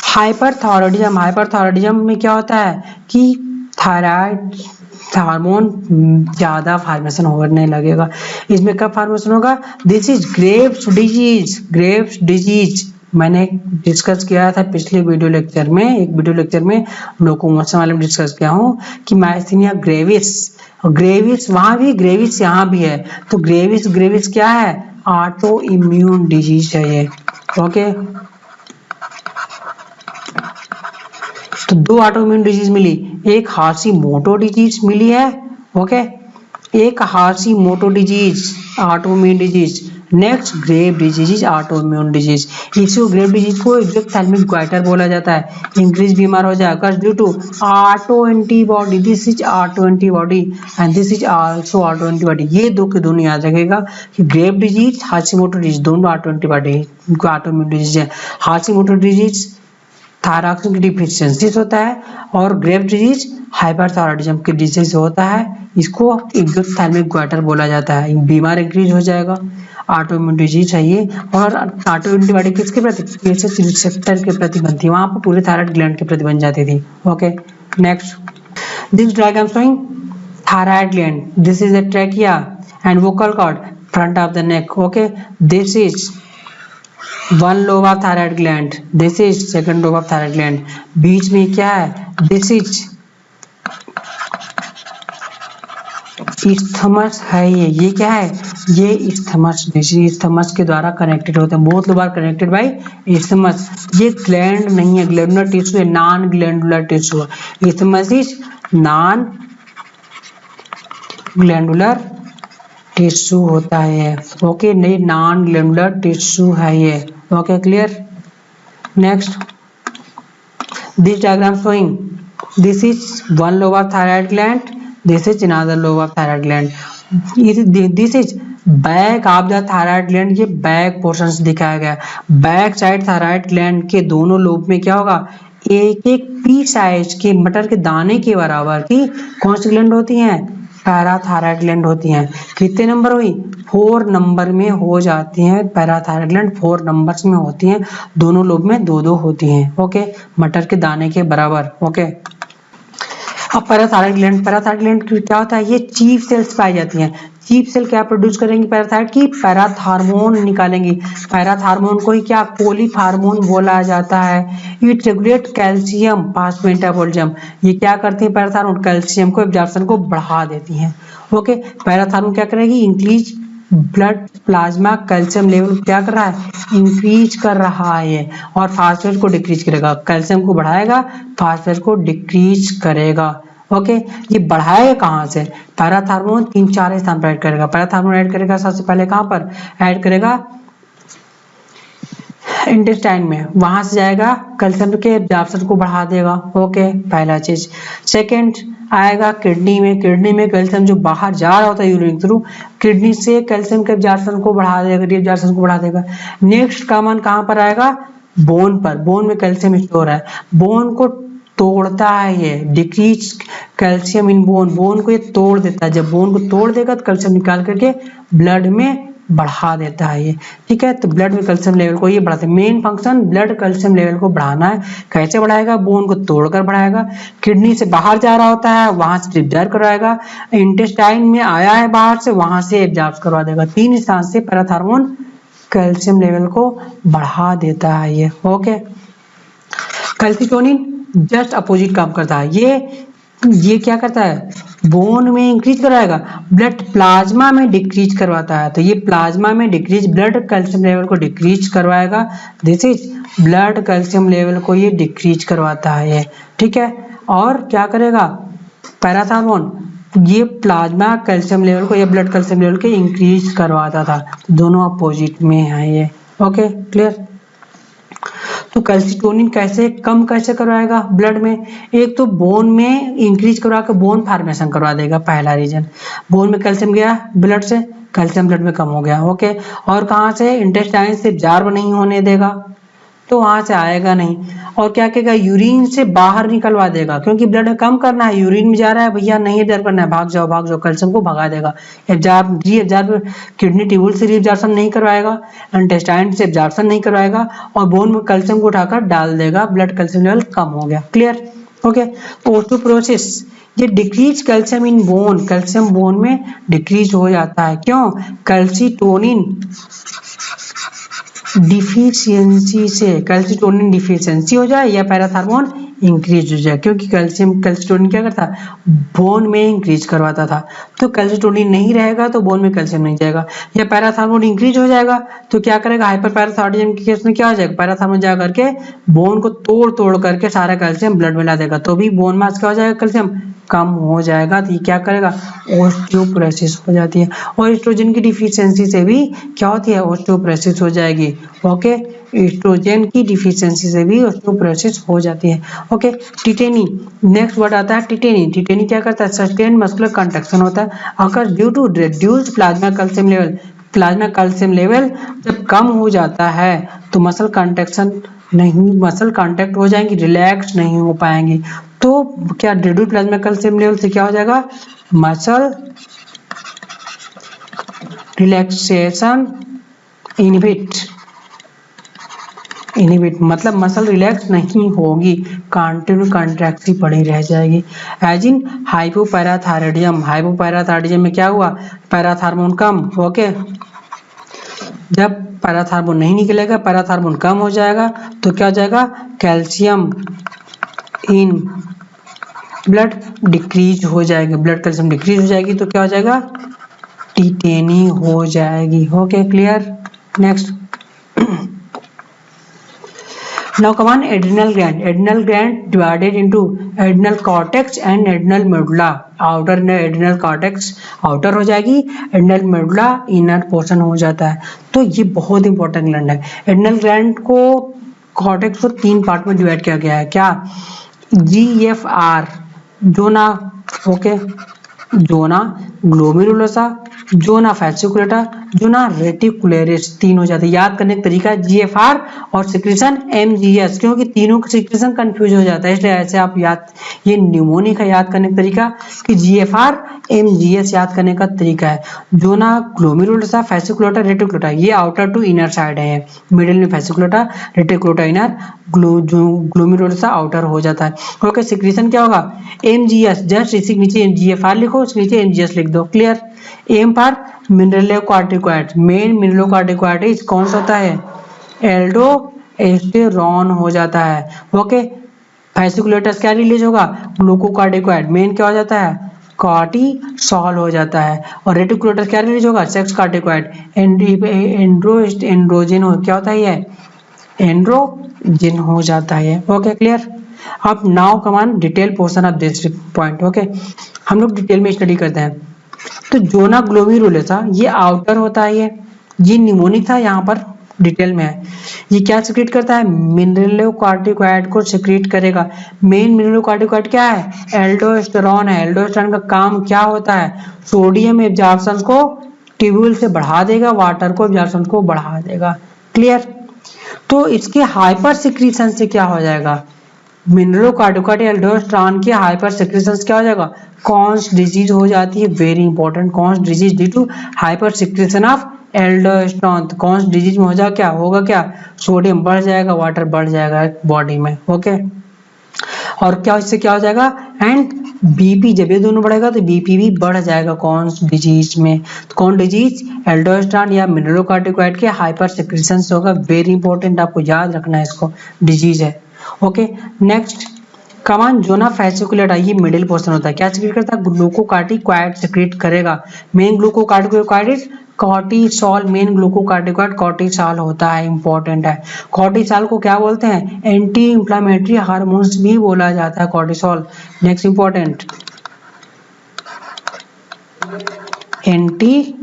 hyperthyroidism. Hyperthyroidism में क्या होता है कि थायराइड हार्मोन ज्यादा फॉर्मेशन होने लगेगा। इसमें कब फॉर्मेशन होगा, this is Graves disease. Graves disease मैंने डिस्कस किया था पिछले वीडियो लेक्चर में, एक वीडियो लेक्चर में लोकोमोशन वाले में डिस्कस किया हूँ कि मायस्थीनिया ग्रेविस, ग्रेविस वहां भी, ग्रेविस यहाँ भी है, तो ग्रेविस ग्रेविस क्या है, ऑटो इम्यून डिजीज है ये। ओके तो 2 ऑटोइम्यून डिजीज मिली, एक हाशिमोटो डिजीज मिली है। ओके एक Hashimoto disease autoimmune disease, next Grave disease autoimmune disease. इसी ग्रेव डिजीज को एक्सोथैल्मिक ग्वाइटर बोला जाता है। इंक्रीज बीमार हो जाएगा due to auto antibody, this is auto antibody and this is also auto antibody. ये दो के दोनों याद रखेगा कि ग्रेव डिजीज हाशिमोटो डिजीज दोनों ऑटो एंटीबॉडी ऑटोइम्यून डिजीज है। हाशिमोटो डिजीज थायरॉक्सिन की डिफिशियंसी होता है और ग्रेव डिजीज हाइपरथायरॉयडिज्म की डिजीज होता है, इसको एक्सोथैल्मिक ग्वाइटर बोला जाता है। बीमार इंक्रीज हो जाएगा, ऑटोइम्यून डिजीज है ये, और ऑटो एंटीबॉडी किसके प्रति, पीएसएच रिसेप्टर के प्रति बनती है, वहां पर पूरे थायराइड ग्लैंड के प्रति बन जाती थी। Okay next, this diagram showing thyroid gland, this is the trachea and vocal cord front of the neck. Okay this is one lobe of thyroid gland, this is second lobe of thyroid gland, बीच में क्या है, this is isthmus है ये क्या है, ये isthmus, isthmus के द्वारा कनेक्टेड होते हैं, both lobe are connected by isthmus। ये ग्लैंड नहीं है, ग्लैंडुलर टिश्यू है, नॉन ग्लैंडुलर टिश्यू है। isthmus is non glandular tissue होता है। ओके नहीं, नॉन ग्लैंडुलर टिश्यू है ये। Okay clear. Next, this diagram showing this is one lobe of thyroid gland, this is another lobe of thyroid gland, this is back of the thyroid gland, ये back portion से दिखाया गया। Back side thyroid gland के दोनों lobe में क्या होगा, एक एक पी साइज के मटर के दाने के बराबर की कौन सी ग्लैंड होती हैं, पैराथायराइड ग्लैंड होती हैं। कितने नंबर हुई, 4 नंबर में हो जाती हैं पैराथायराइड ग्लैंड, 4 नंबर्स में होती हैं, दोनों लोब में 2-2 होती हैं। ओके मटर के दाने के बराबर। ओके अब पैराथायराइड ग्लैंड क्या होता है, ये चीफ सेल्स पाई जाती हैं। चीफ सेल क्या प्रोड्यूस करेंगी पैराथायराइड की, पैराथार्मोन निकालेंगी। पैराथार्मोन को ही क्या कोलिफ हार्मोन बोला जाता है। It regulate calcium phosphate metabolism, ये क्या करती है पैराथार्मोन, कैल्शियम को एब्जॉर्प्शन को बढ़ा देती हैं। ओके पैराथार्मोन क्या करेगी, increase blood plasma calcium level क्या कर रहा है, इंक्रीज कर रहा है, और फास्फेट को डिक्रीज करेगा। कैल्शियम को बढ़ाएगा, फास्फेट को डिक्रीज करेगा। ओके ये बढ़ाएगा कहाँ से, पैराथार्मोन 3-4 स्थान पर ऐड करेगा। पैराथार्मोन ऐड करेगा सबसे पहले कहाँ पर ऐड करेगा, इंटेस्टाइन में, वहां से जाएगा कैल्शियम के एब्जॉर्प्शन को बढ़ा देगा। ओके पहला चीज। सेकंड आएगा किडनी में, किडनी में कैल्शियम जो बाहर जा रहा होता है यूरिन थ्रू, किडनी से कैल्शियम के एब्जॉर्प्शन को बढ़ा देगा, रीएब्जॉर्प्शन को बढ़ा देगा। नेक्स्ट कॉमन कहाँ पर आएगा, बोन पर, बोन में कैल्शियम स्टोर है, बोन को तोड़ता है ये, decrease calcium in bone, bone को ये तोड़ देता है। जब बोन को तोड़ देगा तो कैल्शियम निकाल करके ब्लड में बढ़ा देता है ये, ठीक है। तो ब्लड में कैल्शियम लेवल को ये बढ़ाता है, main function blood calcium level को बढ़ाना है। कैसे बढ़ाएगा, बोन को तोड़कर बढ़ाएगा। किडनी से बाहर जा रहा होता है, वहां से एब्जॉर्ब करवाएगा। इंटेस्टाइन में आया है बाहर से, वहां से एब्जॉर्ब करवा देगा। 3 स्थान से पैराथार्मोन कैल्शियम लेवल को बढ़ा देता है ये। ओके कैल्सिटोनिन जस्ट अपोजिट काम करता है, ये क्या करता है, बोन में इंक्रीज कराएगा, ब्लड प्लाज्मा में डिक्रीज करवाता है। तो ये प्लाज्मा में डिक्रीज ब्लड कैल्शियम लेवल को डिक्रीज करवाएगा। This is blood calcium level को ये डिक्रीज करवाता है ये, ठीक है। और क्या करेगा पैराथार्मोन, ये प्लाज्मा कैल्शियम लेवल को या ब्लड कैल्शियम लेवल को इंक्रीज करवाता था। दोनों अपोजिट में है ये। Okay clear. तो कैल्सिटोनिन कैसे करवाएगा ब्लड में? एक तो बोन में इंक्रीज करवा के बोन फॉर्मेशन करवा देगा, पहला रीजन। बोन में कैल्शियम गया ब्लड से, कैल्शियम ब्लड में कम हो गया, ओके। और कहाँ से? इंटेस्टाइन से एब्जॉर्ब नहीं होने देगा, तो वहां से आएगा नहीं। और क्या कहेगा? यूरिन से बाहर निकलवा देगा, क्योंकि ब्लड कम करना है, यूरिन में जा रहा है भैया, नहीं एब्जॉर्ब करना है, भाग जाओ, कैल्शियम को भगा देगा। एब्जॉर्ब किडनी ट्यूबुल से रीअब्जॉर्प्शन नहीं करवाएगा, इंटेस्टाइन से एब्जॉर्प्शन नहीं करवाएगा, और बोन में कैल्शियम को उठाकर डाल देगा, ब्लड कैल्शियम लेवल कम हो गया। क्लियर? ओके। ओस्टियोपोरोसिस, ये decrease calcium in bone, calcium bone में डिक्रीज हो जाता है। क्यों? कैल्सिटोनिन डिफिशियंसी से, कैल्सिटोनिन डिफिशियंसी हो जाए या पैराथार्मोन इंक्रीज हो जाए, क्योंकि कैल्सिटोनिन क्या करता है? बोन में इंक्रीज करवाता था। तो कैल्सिटोनिन नहीं रहेगा तो बोन में कैल्शियम नहीं जाएगा। या पैराथार्मोन इंक्रीज हो जाएगा तो क्या करेगा? हाइपरपैराथायरॉयडिज्म के केस में क्या हो जाएगा? पैराथार्मोन जा करके बोन को तोड़ करके सारा कैल्शियम ब्लड में ला देगा, तो भी बोन मास क्या हो जाएगा? कैल्शियम कम हो जाएगा। तो ये क्या करेगा? ऑस्टियोपोरोसिस हो जाती है। और एस्ट्रोजन की डिफिशियंसी से भी क्या होती है? ऑस्टियोपोरोसिस हो जाएगी। ओके, एस्ट्रोजन की डिफिशियंसी से भी ऑस्टियोपोरोसिस हो जाती है। ओके। टिटेनी, नेक्स्ट वर्ड आता है टिटेनी। टिटेनी क्या करता है? सस्टेन मस्कुलर कंट्रैक्शन होता है, अगर due to reduced plasma calcium level. Plasma calcium level जब कम हो जाता है तो मसल कांटेक्ट हो जाएंगी, रिलैक्स नहीं हो पाएंगी। तो क्या रिड्यूस्ड प्लाज्मा कैल्शियम लेवल से क्या हो जाएगा? मसल रिलैक्सेशन इनहिबिट, मतलब मसल रिलैक्स नहीं होगी, कंटिन्यू कंट्रैक्सी पड़ी रह जाएगी। एज इन हाइपोपैराथायरॉयडिज्म में क्या हुआ? पैराथार्मोन कम। ओके, जब पैराथार्मोन नहीं निकलेगा, पैराथार्मोन कम हो जाएगा, तो क्या हो जाएगा? कैल्शियम इन ब्लड डिक्रीज हो जाएगी, ब्लड कैल्शियम डिक्रीज हो जाएगी, तो क्या हो जाएगा? टिटेनी हो जाएगी। Okay, clear? Next, now come on, adrenal gland divided into adrenal cortex and adrenal medulla. outer adrenal cortex outer हो जाएगी, adrenal medulla inner portion हो जाता है। तो ये बहुत इंपॉर्टेंट ग्लैंड है। adrenal gland को कॉर्टेक्स को 3 पार्ट में डिवाइड किया गया है। क्या? GFR जोना, ओके, जोना ग्लोमेरुलोसा, जोना फैसिकुलेटा, जोना रेटिकुलरिस, 3 हो जाते हैं। याद करने का तरीका GFR और सिक्रीशन MGS, क्योंकि तीनों का सिक्रीशन कंफ्यूज हो जाता है, इसलिए ऐसे आप याद, ये न्यूमोनिक है याद करने का तरीका कि GFR MGS याद करने का तरीका है। जोना ग्लोमेरुलोसा, फैसिकुलेटा, रेटिकुलेटा, ये आउटर टू इनर साइड है, मिडिल में fasciculata, reticulata inner, glomerulosa outer हो जाता है। ओके, सिक्रीशन क्या होगा? MGS, जस्ट इसी नीचे GFR लिखो, उसके नीचे MGS लिख दो। क्लियर? एम पर मिनरलोकार्टिकॉइड, मेन मिनरलोकार्टिकॉइड कौन सा होता है? एल्डोस्टेरोन हो जाता है। ओके, फैसिकुलेटस क्या रिलीज होगा? ग्लूकोकार्टिकॉइड, मेन क्या हो जाता है? कॉर्टिसोल हो जाता है। और रेटिकुलेटस क्या रिलीज होगा? सेक्स कार्टिकॉइड। एंड्रोजन हो, क्या होता है ये? एंड्रोजन हो जाता है। Okay, clear? अब now come on detail portion of this point. Okay, हम लोग डिटेल में स्टडी करते हैं। तो जोना ग्लोमेरुलोसा ये आउटर होता है, ये निमोनिक था, यहाँ पर डिटेल में है। ये क्या सिक्रीट करता है? मिनरलोकार्टिकॉइड को सिक्रीट करेगा। मेन मिनरलोकार्टिकॉइड क्या है? एल्डोस्टेरोन है। एल्डोस्टेरोन का काम क्या होता है? सोडियम एब्जॉर्प्शन को ट्यूब्यूल से बढ़ा देगा, वाटर को एब्जॉर्प्शन को बढ़ा देगा। क्लियर? तो इसके हाइपर सिक्रीशन से क्या हो जाएगा? मिनरलोकार्टिकॉइड एल्डोस्टेरोन की हाइपर सिक्रीशन क्या हो जाएगा? कॉन्स डिजीज हो जाती है, very important, Conn's disease due to hyper secretion of aldosterone. Conn's disease में हो जाएगा क्या? होगा क्या? सोडियम बढ़ जाएगा, वाटर बढ़ जाएगा बॉडी में। ओके, और क्या इससे क्या हो जाएगा? एंड बीपी, जब ये दोनों बढ़ेगा तो बीपी भी बढ़ जाएगा कॉन्स डिजीज में। तो कौन डिजीज? एल्डोस्टेरोन या मिनरलोकार्टिकॉइड के हाइपर सिक्रीशन से होगा, वेरी इंपॉर्टेंट, आपको याद रखना है, इसको डिजीज है। ओके, नेक्स्ट कमान जोना फैसिकुलेटा, ये मिडिल पोर्शन होता है, क्या सिक्रीट करता है? ग्लूकोकार्टिकॉइड सिक्रीट करेगा। Main glucocorticoid cortisol, main glucocorticoid cortisol होता है, इंपॉर्टेंट है। कॉर्टिसोल को क्या बोलते हैं? एंटी इंफ्लेमेटरी हार्मोन्स भी बोला जाता है cortisol. Next important, anti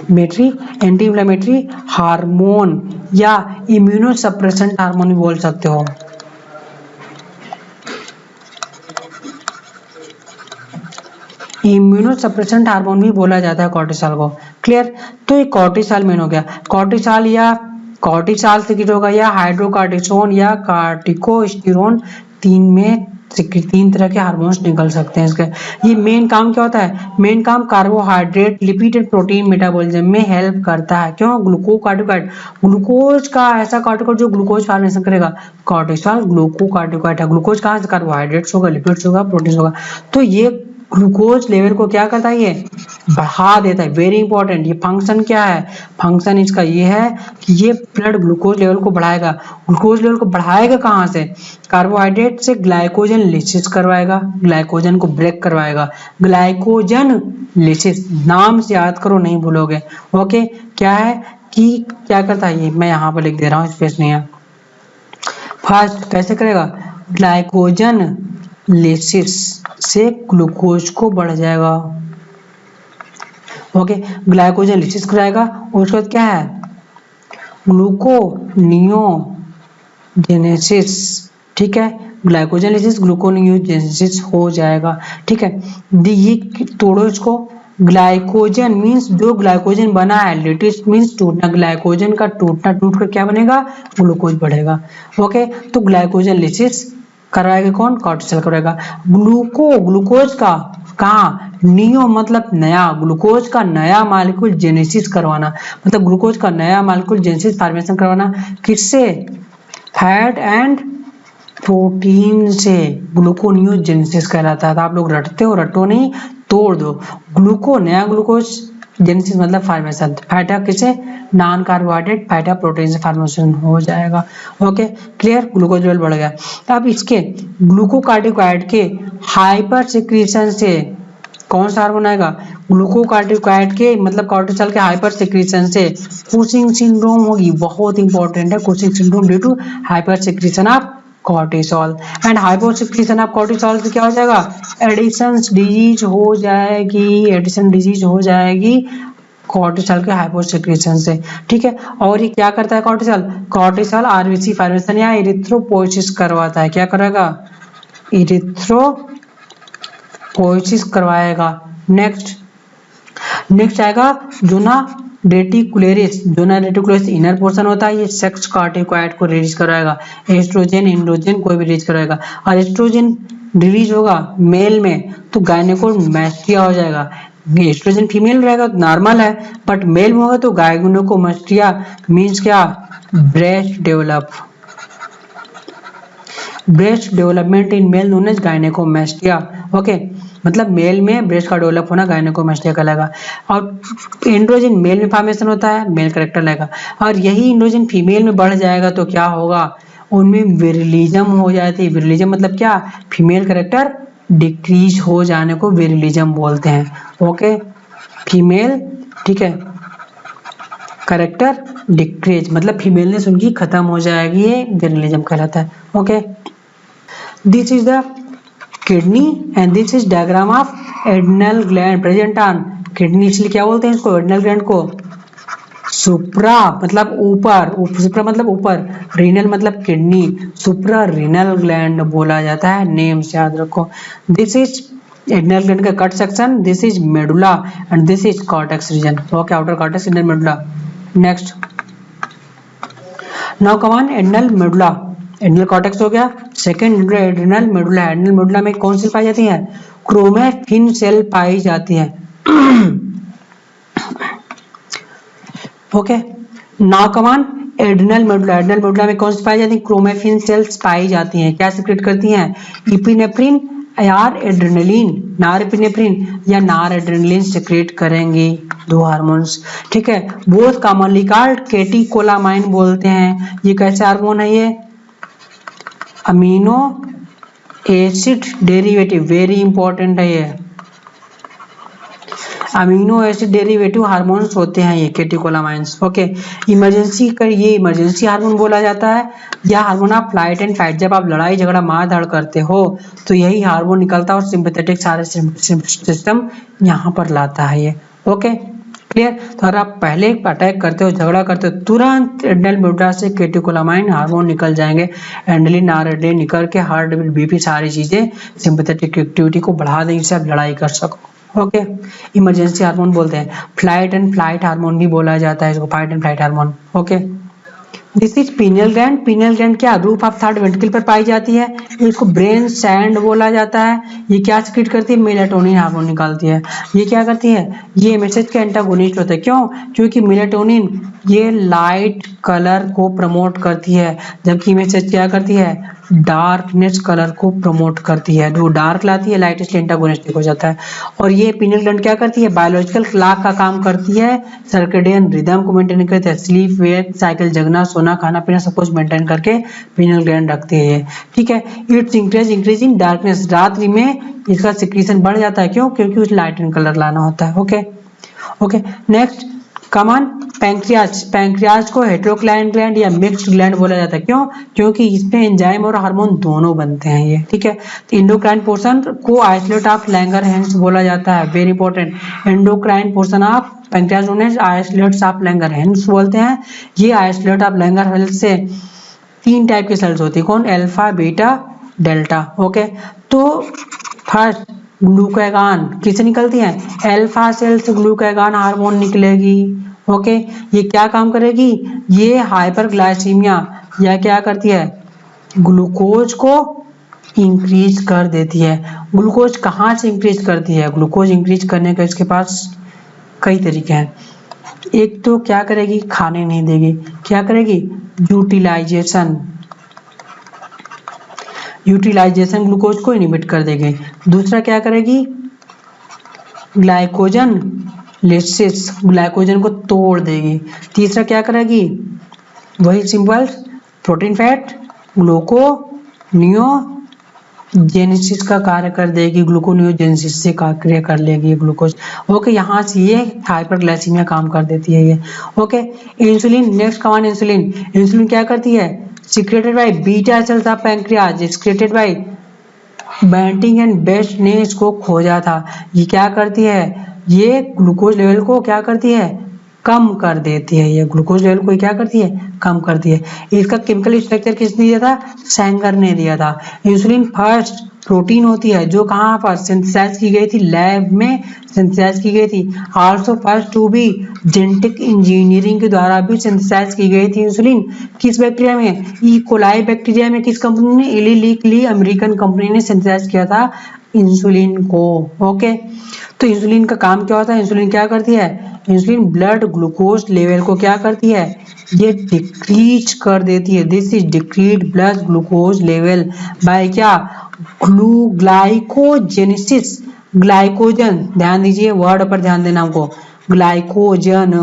anti inflammatory hormone या इम्यूनो सप्रेसेंट हार्मोन भी बोल सकते हो। इम्यूनो सप्रेसेंट हार्मोन भी बोला जाता है कॉर्टिसोल को। क्लियर? तो ये कॉर्टिसोल मेन हो गया। कॉर्टिसोल या कॉर्टिसोल सिक्रेट होगा या हाइड्रोकॉर्टिसोन या कार्टिकोस्टेरोन, तीन तरह के हार्मोन्स निकल सकते हैं इसके। ये मेन काम क्या होता है? मेन काम carbohydrate, lipid and protein metabolism में हेल्प करता है। क्यों? ग्लूकोकार्टिकोइड, ग्लूकोज का ऐसा कार्टिकोइड जो ग्लूकोज फॉर्मेशन करेगा, कॉर्टिसोल ग्लूकोकार्टिकोइड है। ग्लूकोज कहाँ से? कार्बोहाइड्रेट्स होगा, लिपिड्स होगा, प्रोटीन होगा। तो ये ग्लूकोज लेवल को क्या करता है? ये बढ़ा देता है। Very important. ये फंक्शन क्या है? फंक्शन इसका ये है कि ये ब्लड ग्लूकोज लेवल को बढ़ाएगा। ग्लूकोज लेवल को बढ़ाएगा कहाँ से? कार्बोहाइड्रेट से ग्लाइकोजन लिसिस करवाएगा, ग्लाइकोजन को ब्रेक करवाएगा। ग्लाइकोजन लिसिस नाम से याद करो, नहीं भूलोगे। ओके, क्या है कि क्या करता है? ये मैं यहाँ पर लिख दे रहा हूँ, स्पेस नहीं है। फर्स्ट कैसे करेगा? ग्लाइकोजन लिसिस से ग्लूकोज को बढ़ जाएगा। ओके, ग्लाइकोजन लिसिस कराएगा और उसके बाद क्या है? ग्लूकोनियोजेनेसिस। ठीक है, ग्लाइकोजन लिसिस ग्लूकोनियोजेनेसिस हो जाएगा। ठीक है, ये तोड़ो इसको। ग्लाइकोजन मीन्स जो ग्लाइकोजन बना है, लिसिस मीन्स टूटना, ग्लाइकोजन का टूटना, टूट कर क्या बनेगा? ग्लूकोज बढ़ेगा। ओके, तो ग्लाइकोजन लिसिस करवाएगा कौन? कॉर्टिसोल करवाएगा। ग्लूकोज का कहाँ? नियो मतलब नया, ग्लूकोज का नया मॉलिक्यूल जेनेसिस करवाना, मतलब ग्लूकोज का नया मॉलिक्यूल जेनेसिस फॉर्मेशन करवाना। किससे? फैट एंड प्रोटीन से। ग्लूकोनियोजेनेसिस कहलाता है। तो आप लोग रटते हो, रटो नहीं, तोड़ दो। नया ग्लूकोज जेनेसिस मतलब फॉर्मेशन। फैटा किसे? नॉन कार्बोहाइड्रेट फैटा प्रोटीन से फॉर्मेशन हो जाएगा। Okay, clear? ग्लूकोज लेवल बढ़ गया। अब इसके ग्लूकोकार्टिकोइड के हाइपर सिक्रीशन से कौन सा हार्मोन आएगा? ग्लूकोकार्टिकोइड के मतलब कॉर्टिसोल के हाइपर सिक्रीशन से कुशिंग सिंड्रोम होगी। बहुत इंपॉर्टेंट है Cushing syndrome due to hyper secretion of cortisol. And hyper secretion of cortisol से क्या हो जाएगा? एडिशन डिजीज हो जाएगी, एडिशन डिजीज हो जाएगी कॉर्टिसोल के हाइपर सिक्रीशन से। ठीक है, और ये क्या करता है कॉर्टिसोल? कॉर्टिसोल आरबीसी फॉर्मेशन या इरिथ्रोपोइसिस करवाता है। क्या करेगा? इरिथ्रोपोइसिस करवाएगा। नेक्स्ट आएगा zona reticularis. Zona reticularis inner portion होता है, ये सेक्स कार्टिकोइड को रिलीज कराएगा। एस्ट्रोजन इंड्रोजन कोई भी रिलीज कराएगा। और एस्ट्रोजन रिलीज होगा मेल में तो गायनेकोमैस्टिया हो जाएगा। एस्ट्रोजन फीमेल रहेगा तो नॉर्मल है, बट मेल में होगा तो गायनेकोमैस्टिया मीन्स क्या? Breast development in male known as gynaecomastia. Okay, मतलब मेल में ब्रेस्ट का डेवलप होना गायनेकोमैस्टिया कहलाएगा। और एंड्रोजन मेल में फॉर्मेशन होता है, मेल कैरेक्टर लाएगा। और यही एंड्रोजन फीमेल में बढ़ जाएगा तो क्या होगा? उनमें विरिलिज्म हो जाती है। विरिलिज्म मतलब क्या? फीमेल कैरेक्टर डिक्रीज हो जाने को विरिलिज्म बोलते हैं। ओके, फीमेल, ठीक है, कैरेक्टर डिक्रीज मतलब फीमेलनेस उनकी खत्म हो जाएगी, ये विरिलिज्म कहलाता है। Okay, this is the kidney and this is diagram of adrenal gland present on kidney. इसलिए क्या बोलते हैं इसको? एड्रिनल ग्लैंड को सुप्रा मतलब ऊपर, सुप्रा मतलब ऊपर, रीनल मतलब किडनी, सुप्रा रीनल ग्लैंड बोला जाता है। नेम से याद रखो। दिस इज एड्रिनल ग्लैंड का cut section, this is medulla and this is cortex region. Okay, outer cortex, inner medulla. Next, now come on adrenal medulla. Adrenal cortex हो गया। Second adrenal medulla. Adrenal medulla में कौन सी पाई जाती है? Chromatin cell पाई जाती है। Okay, now come on adrenal medulla. Adrenal medulla में कौन सी पाई जाती है? क्रोमैटिन सेल्स पाई जाती हैं। क्या सीक्रेट करती हैं? इपिनेफ्रिन यार एड्रेनलिन, नॉरएपिनेफ्रिन या नॉरएड्रेनलिन सीक्रेट करेंगी, दो हार्मोन्स। ठीक है, बोथ कॉमनली कॉल्ड कैटेकोलामाइन बोलते हैं। ये कैसे हार्मोन है? ये amino acid derivative, very important है। ये अमीनो एसिड डेरिवेटिव हार्मोन्स होते हैं ये कैटेकोलामाइंस। ओके, इमरजेंसी का ये इमरजेंसी हार्मोन बोला जाता है, या hormone of flight and fight. जब आप लड़ाई झगड़ा मार धाड़ करते हो तो यही हार्मोन निकलता है और सिंपैथेटिक सारे सिस्टम यहाँ पर लाता है ये। Okay, clear. तो अगर आप पहले अटैक करते हो, झगड़ा करते हो, तुरंत एड्रेनल मेडुला से कैटेकोलामाइन हार्मोन निकल जाएंगे, एड्रेनलिन नॉरएड्रेनालिन निकल के हार्ट बीट, बीपी, सारी चीजें सिंपैथेटिक एक्टिविटी को बढ़ा देंगे जिससे आप लड़ाई कर सको। ओके, इमरजेंसी हार्मोन बोलते हैं, फ्लाइट हार्मोन भी बोला जाता है इसको, fight and flight hormone. Okay, this is pineal gland. Pineal gland क्या रूफ ऑफ थर्ड वेंट्रिकल पर पाई जाती है, इसको ब्रेन सैंड बोला जाता है। ये क्या सिक्रीट करती है, मेलाटोनिन हार्मोन निकालती है। ये क्या करती है, ये मैसेज के एंटागोनिस्ट होते हैं। क्यों, क्योंकि मेलाटोनिन ये लाइट कलर को प्रमोट करती है, जबकि मैसेज क्या करती है, डार्कनेस कलर को प्रमोट करती है। जो डार्क लाती है लाइट, इसलिए एंटागोनिस्टिक हो जाता है। और ये पीनियल ग्लैंड क्या करती है, बायोलॉजिकल क्लॉक का काम करती है, सर्केडियन रिदम को मेंटेन करती है, स्लीप वेक साइकिल, जगना सोना खाना पीना सब कुछ मेंटेन करके पीनियल ग्लैंड रखती है ये, ठीक है। इट्स इंक्रीज इन डार्कनेस, रात्रि में इसका सिक्रीशन बढ़ जाता है। क्यों, क्योंकि उस लाइट एंड कलर लाना होता है। ओके ओके, नेक्स्ट कमान पैंक्रियाज। पैंक्रियाज को हेटेरोक्लाइन ग्लैंड या मिक्स्ड ग्लैंड बोला जाता है। क्यों, क्योंकि इसमें एंजाइम और हार्मोन दोनों बनते हैं ये, ठीक है। तो एंडोक्राइन पोर्शन को आइसोलेट ऑफ लैंगरहैंस बोला जाता है, very important. Endocrine portion of pancreas उन्हें आइसोलेट्स ऑफ लैंगरहैंस बोलते हैं। ये आइसोलेट ऑफ लैंगरहैंस से 3 टाइप की सेल्स होती है, कौन, अल्फा, बीटा, डेल्टा। ओके, तो फर्स्ट ग्लूकागॉन किससे निकलती है, अल्फा सेल से ग्लूकागॉन हार्मोन निकलेगी। ओके, ये क्या काम करेगी, ये हाइपरग्लाइसीमिया या क्या करती है, ग्लूकोज को इंक्रीज कर देती है। ग्लूकोज कहाँ से इंक्रीज करती है, ग्लूकोज इंक्रीज करने का इसके पास कई तरीके हैं। एक तो क्या करेगी, खाने नहीं देगी, क्या करेगी, यूटिलाइजेशन ग्लूकोज को इनिबिट कर देगी। दूसरा क्या करेगी, ग्लाइकोजन लिसिस, ग्लाइकोजन को तोड़ देगी। तीसरा क्या करेगी, वही सिंपल प्रोटीन फैट ग्लूकोनियोजेनेसिस का कार्य कर देगी, ग्लूकोनियोजेनेसिस से कार्य कर लेगी ग्लूकोज। ओके, यहाँ से ये हाइपरग्लाइसीमिया काम कर देती है ये। ओके, इंसुलिन, नेक्स्ट कमान इंसुलिन। इंसुलिन क्या करती है, secreted by beta cells of pancreas, secreted by Banting and Best ने इसको खोजा था। ये क्या करती है, ये ग्लूकोज लेवल को क्या करती है, कम कर देती है। ये ग्लूकोज लेवल को क्या करती है, कम करती है। इसका केमिकल स्ट्रक्चर किसने दिया था, सैंगर ने दिया था। इंसुलिन फर्स्ट प्रोटीन होती है जो कहाँ पर सिंथेसाइज की गई थी, लैब में सिंथेसाइज की गई थी। Also first to be genetic engineering के द्वारा भी सिंथेसाइज की गई थी इंसुलिन। किस बैक्टीरिया में, ई कोलाई बैक्टीरिया में। किस कंपनी ने, इली लिकली अमेरिकन कंपनी ने सिंथेसाइज किया था इंसुलिन को। ओके, तो इंसुलिन का काम क्या होता है, इंसुलिन क्या करती है, इंसुलिन ब्लड ग्लूकोज लेवल को क्या करती है, ये डिक्रीज कर देती है। This is decrease blood glucose level by क्या, ग्लाइकोजेनेसिस। ग्लाइकोजन, ध्यान दीजिए वर्ड पर ध्यान देना हमको, ग्लाइकोजन।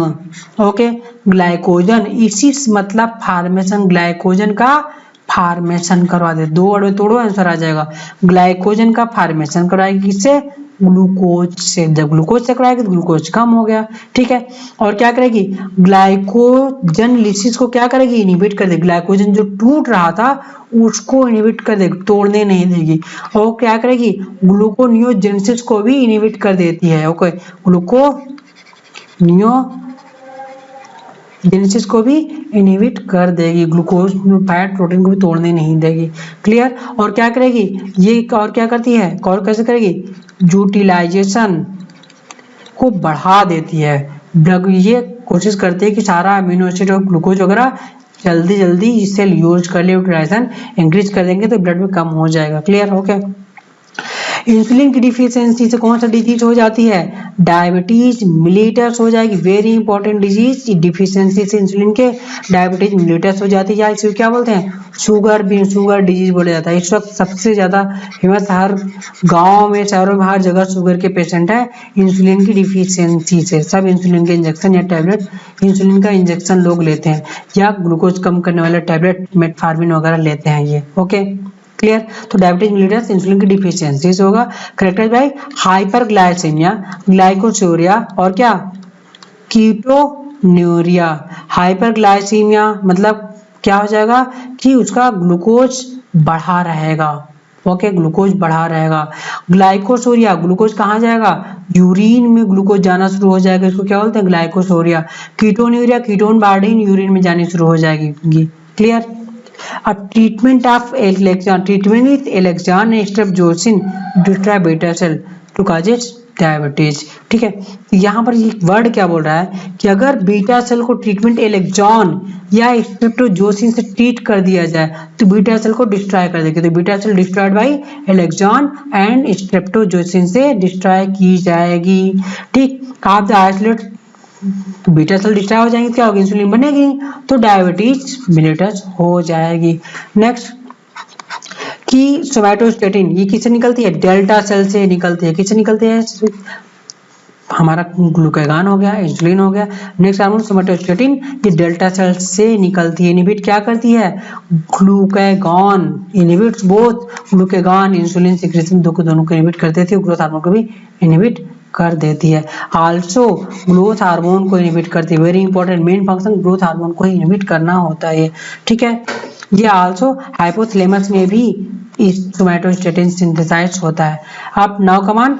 ओके, ग्लाइकोजन, इसी मतलब फार्मेशन, ग्लाइकोजन का फार्मेशन करवा दे। 2 वर्ड में तोड़ो आंसर आ जाएगा। ग्लाइकोजन का फार्मेशन करवाएगी, किससे, ग्लूकोज से। जब ग्लूकोज से कराएगी तो ग्लूकोज कम हो गया, ठीक है। और क्या करेगी, ग्लाइकोजन लिसिस को क्या करेगी, इनिबिट कर देगी। ग्लाइकोजन जो टूट रहा था उसको इनिबिट कर देगी, तोड़ने नहीं देगी। और क्या करेगी, ग्लूकोनियोजेनेसिस को भी इनिबिट कर देती है। ओके, ग्लूकोनियोजेनेसिस को भी इनिबिट कर देगी, ग्लूकोज फैट प्रोटीन को भी तोड़ने नहीं देगी। क्लियर। और क्या करेगी ये, और क्या करती है, और कैसे करेगी, यूटिलाइजेशन को बढ़ा देती है। ये कोशिश करती है कि सारा अमीनो एसिड और ग्लूकोज वगैरह जल्दी जल्दी इससे यूज कर ले, यूटिलाइजेशन इंक्रीज कर देंगे तो ब्लड में कम हो जाएगा। क्लियर। ओके, इंसुलिन की डिफिशियंसी से कौन सा डिजीज हो जाती है, डायबिटीज मिलिटस हो जाएगी। वेरी इंपॉर्टेंट डिजीज, डिफिशियंसी से इंसुलिन के डायबिटीज मिलिटस हो जाती है, या इसे क्या बोलते हैं, शुगर डिजीज बोला जाता है। इस वक्त सबसे ज्यादा फेमस, हर गांव में शहरों में हर जगह शुगर के पेशेंट है इंसुलिन की डिफिशियंसी से। सब इंसुलिन के इंजेक्शन या टैबलेट, इंसुलिन का इंजेक्शन लोग लेते हैं, या ग्लूकोज कम करने वाला टैबलेट मेटफॉर्मिन वगैरह लेते हैं ये। Okay, clear. तो डायबिटीज मिलिटस इंसुलिन की डिफिशियंसी से होगा, करेक्टेड बाय हाइपरग्लाइसेमिया, ग्लाइकोचूरिया और क्या, कीटोन्यूरिया। हाइपरग्लाइसीमिया मतलब क्या हो जाएगा कि उसका ग्लूकोज बढ़ा रहेगा, ओके, ग्लूकोज बढ़ा रहेगा। ग्लाइकोसोरिया, ग्लूकोज कहाँ जाएगा, यूरिन में ग्लूकोज जाना शुरू हो जाएगा, इसको क्या बोलते हैं, glycosuria. Ketonuria, ketone body urine में जानी शुरू हो जाएगी। क्लियर। अब treatment of alloxan, treatment with alloxan streptozocin destroy beta cell to causes diabetes. ठीक है, तो यहाँ पर ये वर्ड क्या बोल रहा है कि अगर बीटा सेल को ट्रीटमेंट एलेक्सान या स्ट्रेप्टोजोसिन से ट्रीट कर दिया जाए तो बीटा सेल को डिस्ट्रॉय कर देगी। तो beta cell destroyed by alloxan and streptozocin से डिस्ट्रॉय की जाएगी। ठीक, आप the isolate beta cell destroy हो जाएंगे, क्या होगी, इंसुलिन बनेगी तो डायबिटीज मिलेटस हो जाएगी। नेक्स्ट कि सोमैटोस्टेटिन ये किससे निकलती है, डेल्टा सेल से निकलती है। किससे निकलती है, हमारा ग्लूकागॉन हो गया, इंसुलिन हो गया। नेक्स्ट हार्मोन सोमैटोस्टेटिन, ये डेल्टा सेल से निकलती है। इनहिबिट क्या करती है, glucagon inhibits both glucagon insulin secretion दोनों को इनहिबिट कर देती है, ग्रोथ हार्मोन को भी इनहिबिट कर देती है। आल्सो ग्रोथ हार्मोन को इनहिबिट करती है, very important, main function growth hormone को इनहिबिट करना होता है। ठीक है, ये आल्सो हाइपोथैलेमस में भी इस सोमैटोस्टेटिन सिंथेसाइज होता है। अब नाउ कमान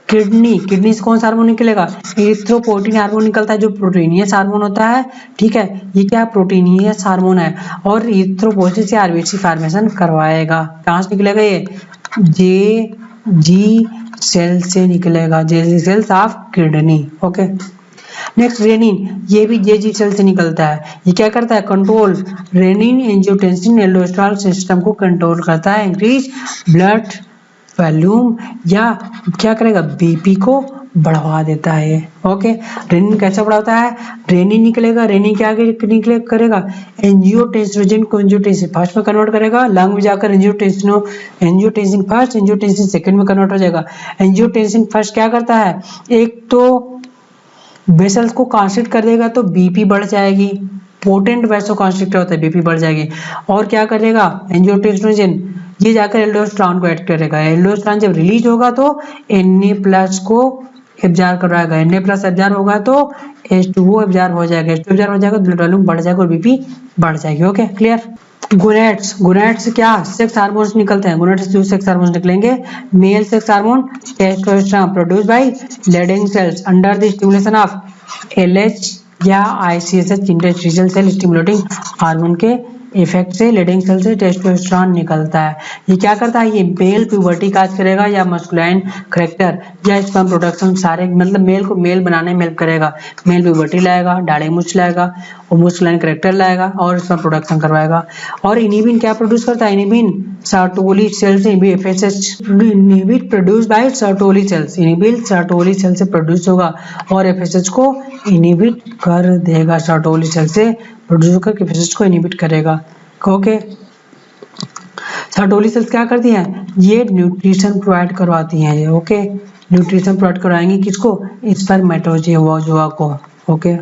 किडनी से कौन सा हार्मोन निकलेगा, इरिथ्रोपोइटिन हार्मोन निकलता है जो प्रोटीनियस हार्मोन होता है। ठीक है, ये क्या प्रोटीनियस हार्मोन है और इरिथ्रोपोइटिन से आरबीसी फॉर्मेशन करवाएगा। कहाँ से निकलेगा, ये जी सेल से निकलेगा, J cells of kidney. Okay, next renin, ये भी जे जी सेल से निकलता है। ये क्या करता है, कंट्रोल रेनिन एंजियोटेंसिन एल्डोस्टेरोल सिस्टम को कंट्रोल करता है, इंक्रीज ब्लड वॉल्यूम या क्या करेगा, बीपी को बढ़वा देता है। ओके, रेनिन कैसे बढ़ाता है, रेनिन निकलेगा, रेनिन क्या निकले करेगा, एंजियोटेंसिन को एंजियोटेंसिन फर्स्ट में कन्वर्ट करेगा, लंग में जाकर एंजियोटेंसिन फर्स्ट एंजियोटेंसिन सेकंड में कन्वर्ट हो जाएगा। एंजियोटेंसिन फर्स्ट क्या करता है, एक तो वेसल्स को कॉन्स्ट्रिक्ट कर देगा तो बीपी बढ़ जाएगी, पोटेंट वैसोकॉन्स्ट्रिक्टर होता है, बीपी बढ़ जाएगी। और क्या करेगा, एंजियोटेंसिन ये जाकर एल्डोस्टेरोन को ऐड करेगा, एल्डोस्टेरोन जब रिलीज होगा तो Na+ को एब्जॉर्ब करवाएगा, Na+ एब्जॉर्ब होगा तो H2O एब्जॉर्ब हो जाएगा, H2O एब्जॉर्ब हो जाएगा, ब्लड वॉल्यूम बढ़ जाएगा और बीपी बढ़ जाएगी। Okay, clear. गोनेड्स से क्या सेक्स हार्मोन्स निकलते हैं, गोनेड्स से सेक्स हार्मोन्स निकलेंगे। Male sex hormone testosterone produce by Leydig cells under the stimulation of LH या ICSH interstitial cell stimulating hormone के इफेक्ट से लेडिंग सेल से टेस्टोस्टेरोन निकलता है। ये क्या करता है, ये मेल प्यूबर्टी काज करेगा या मस्कुलाइन करैक्टर या स्पर्म प्रोडक्शन सारे, मतलब मेल को मेल बनाने में हेल्प करेगा। मेल प्यूबर्टी लाएगा, दाढ़ी मूंछ लाएगा और मस्कुलाइन करैक्टर लाएगा और स्पर्म प्रोडक्शन करवाएगा। और इनिबिन क्या प्रोड्यूस करता है, इनिबिन सर्टोली सेल से FSH inhibit produce by Sertoli cells, inhibin Sertoli cell से प्रोड्यूस होगा और FSH को इनिबिट कर देगा, सर्टोली सेल से प्रोड्यूस करके FSH को इनिबिट करेगा। ओके, सर्टोली सेल्स क्या करती हैं, ये न्यूट्रिशन प्रोवाइड करवाती हैं। ये ओके, न्यूट्रिशन प्रोवाइड करवाएंगी किसको, स्पर्मेटोजोआ को। ओके,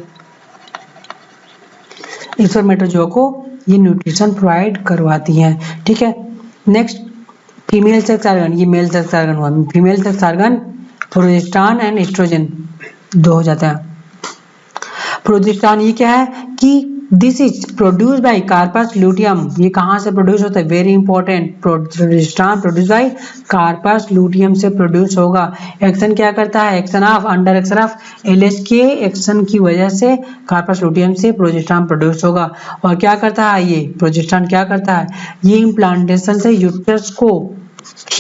स्पर्मेटोजोआ को ये न्यूट्रिशन प्रोवाइड करवाती हैं। ठीक है, नेक्स्ट फीमेल सेक्स ऑर्गन, ये मेल सेक्स ऑर्गन हुआ। Female sex organ progesterone and estrogen दो हो जाता है। प्रोजेस्टेरॉन ये क्या है कि this is produce by corpus luteum, ये कहाँ से प्रोड्यूस होता है, very important, progesterone produce by corpus luteum से प्रोड्यूस होगा। एक्शन क्या करता है, action of under action of LH के एक्शन की वजह से कार्पस लूटियम से प्रोजेस्टेरॉन प्रोड्यूस होगा। और क्या करता है, ये प्रोजेस्टेरॉन क्या करता है, ये इम्प्लांटेशन से यूट्रस को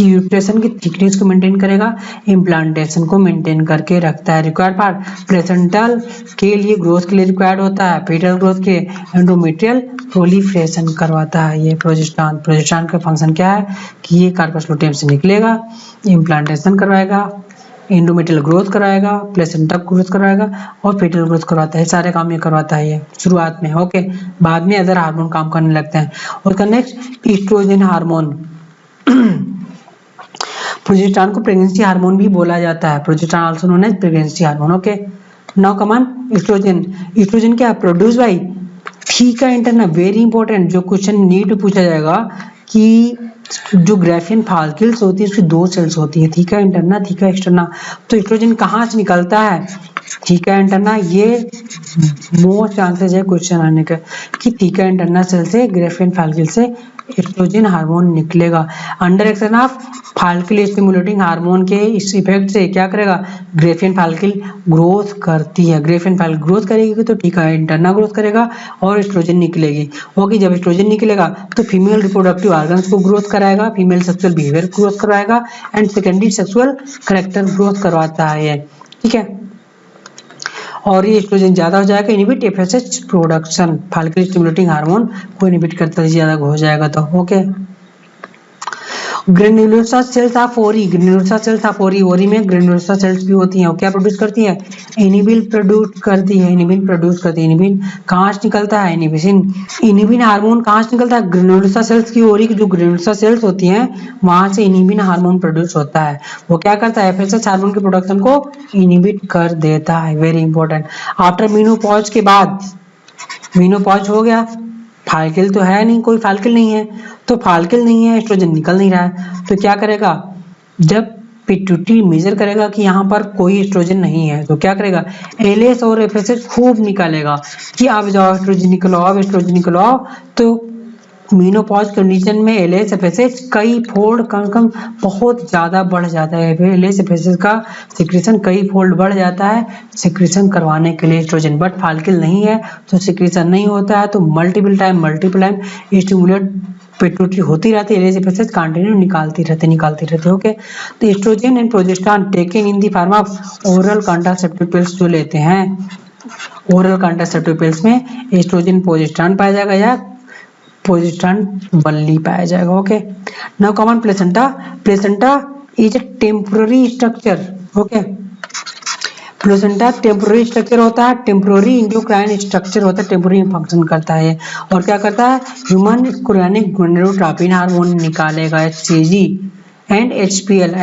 यूट्रेशन की थिकनेस को मेंटेन करेगा, इम्प्लांटेशन को मेंटेन करके रखता है। रिक्वायर्ड पार्ट प्लेसेंटल के लिए ग्रोथ के लिए रिक्वायर्ड होता है, फेटल ग्रोथ के एंडोमेट्रियल प्रोलिफरेशन करवाता है। ये प्रोजेस्टेरॉन का फंक्शन क्या है कि ये कार्पस लूटियम से निकलेगा, इम्प्लांटेशन करवाएगा, एंडोमेट्रियल ग्रोथ कराएगा, प्लेसेंटा ग्रोथ कराएगा और फेटल ग्रोथ करवाता है। सारे काम ये करवाता है ये शुरुआत में। ओके, बाद में अदर हार्मोन काम करने लगते हैं। उसका नेक्स्ट ईस्ट्रोजन हार्मोन, प्रोजेस्टेरॉन को प्रेगनेंसी हार्मोन भी बोला जाता है, progesterone also known as pregnancy hormone. Okay, now come on estrogen क्या produce by theca interna, very important, जो क्वेश्चन नीट पूछा जाएगा कि जो ग्राफियन फॉलिकल्स होती है उसकी दो सेल्स होती है, थीका इंटरना थीका एक्सटर्ना। तो ईस्ट्रोजन कहाँ से निकलता है, थीका इंटरना, ये मोस्ट चांसेस है क्वेश्चन आने का कि थीका इंटरना सेल से ग्रेफिन फाल्किल से एस्ट्रोजन हार्मोन निकलेगा। Under action of follicle stimulating hormone के इस इफेक्ट से क्या करेगा, ग्रेफिन फाल्किल ग्रोथ करती है। ग्रेफिन फाल्किल ग्रोथ करेगी तो थीका इंटरना ग्रोथ करेगा और एस्ट्रोजन निकलेगी। ओके, जब एस्ट्रोजन निकलेगा तो फीमेल रिप्रोडक्टिव ऑर्गन्स को ग्रोथ कराएगा, फीमेल सेक्सुअल बिहेवियर ग्रोथ करवाएगा and secondary sexual character growth करवाता है। ठीक है, और ये एस्ट्रोजन ज्यादा हो जाएगा, inhibit FSH production, follicle stimulating hormone को इनहिबिट करता है ज्यादा हो जाएगा तो। Okay, granulosa cells of ovary, granulosa cells of ovary, ovary में ग्रेन्युलोसा सेल्स भी होती हैं और क्या प्रोड्यूस करती है, इनिबिन प्रोड्यूस करती है, इनिबिन प्रोड्यूस करती है। इनिबिन कहाँ से निकलता है, इनिबिशन, इनिबिन हार्मोन कहाँ से निकलता है, ग्रेन्युलोसा सेल्स की ओरी की जो ग्रेन्युलोसा सेल्स होती हैं वहां से इनिबिन हार्मोन प्रोड्यूस होता है। वो क्या करता है, एफएसएच हार्मोन के प्रोडक्शन को इनिबिट कर देता है। Very important. आफ्टर मेनोपॉज के बाद, मेनोपॉज हो गया, फाल्किल तो है नहीं, कोई फाल्किल नहीं है, तो फाल्किल नहीं है, एस्ट्रोजन निकल नहीं रहा है, तो क्या करेगा, जब पिट्यूटरी मेजर करेगा कि यहाँ पर कोई एस्ट्रोजन नहीं है तो क्या करेगा, एलएस और एफएसएच खूब निकालेगा कि अब जाओ एस्ट्रोजन निकलो, अब एस्ट्रोजन निकलो आओ। तो मेनोपॉज कंडीशन में एलएस एफएसएच कई फोल्ड कम बहुत ज्यादा बढ़ जाता है। एलएस एफएसएच का सिक्रेशन कई फोल्ड बढ़ जाता है सिक्रेशन करवाने के लिए एस्ट्रोजन, बट फाल्किल नहीं है तो सिक्रेशन नहीं होता है, तो मल्टीपल टाइम स्टिमुलेट पिट्यूटरी होती रहती है, एलएस एफएसएच कंटिन्यू निकालती रहती। ओके, तो estrogen and progesterone taken in the form of oral contraceptive pills जो लेते हैं, ओरल कॉन्ट्रासेप्टिव पिल्स में एस्ट्रोजन प्रोजेस्टेरोन पाया जाएगा या प्रोजेस्टेरोन बल्ली पाया जाएगा। Okay, now come on placenta, placenta is a temporary structure. Okay, placenta temporary structure होता है, टेम्पोररी इंडोक्राइन स्ट्रक्चर होता है, टेम्पोररी फंक्शन करता है और क्या करता है, ह्यूमन कोरियानिक गोनेडोट्रोपिन हार्मोन निकालेगा, HCG and HPL,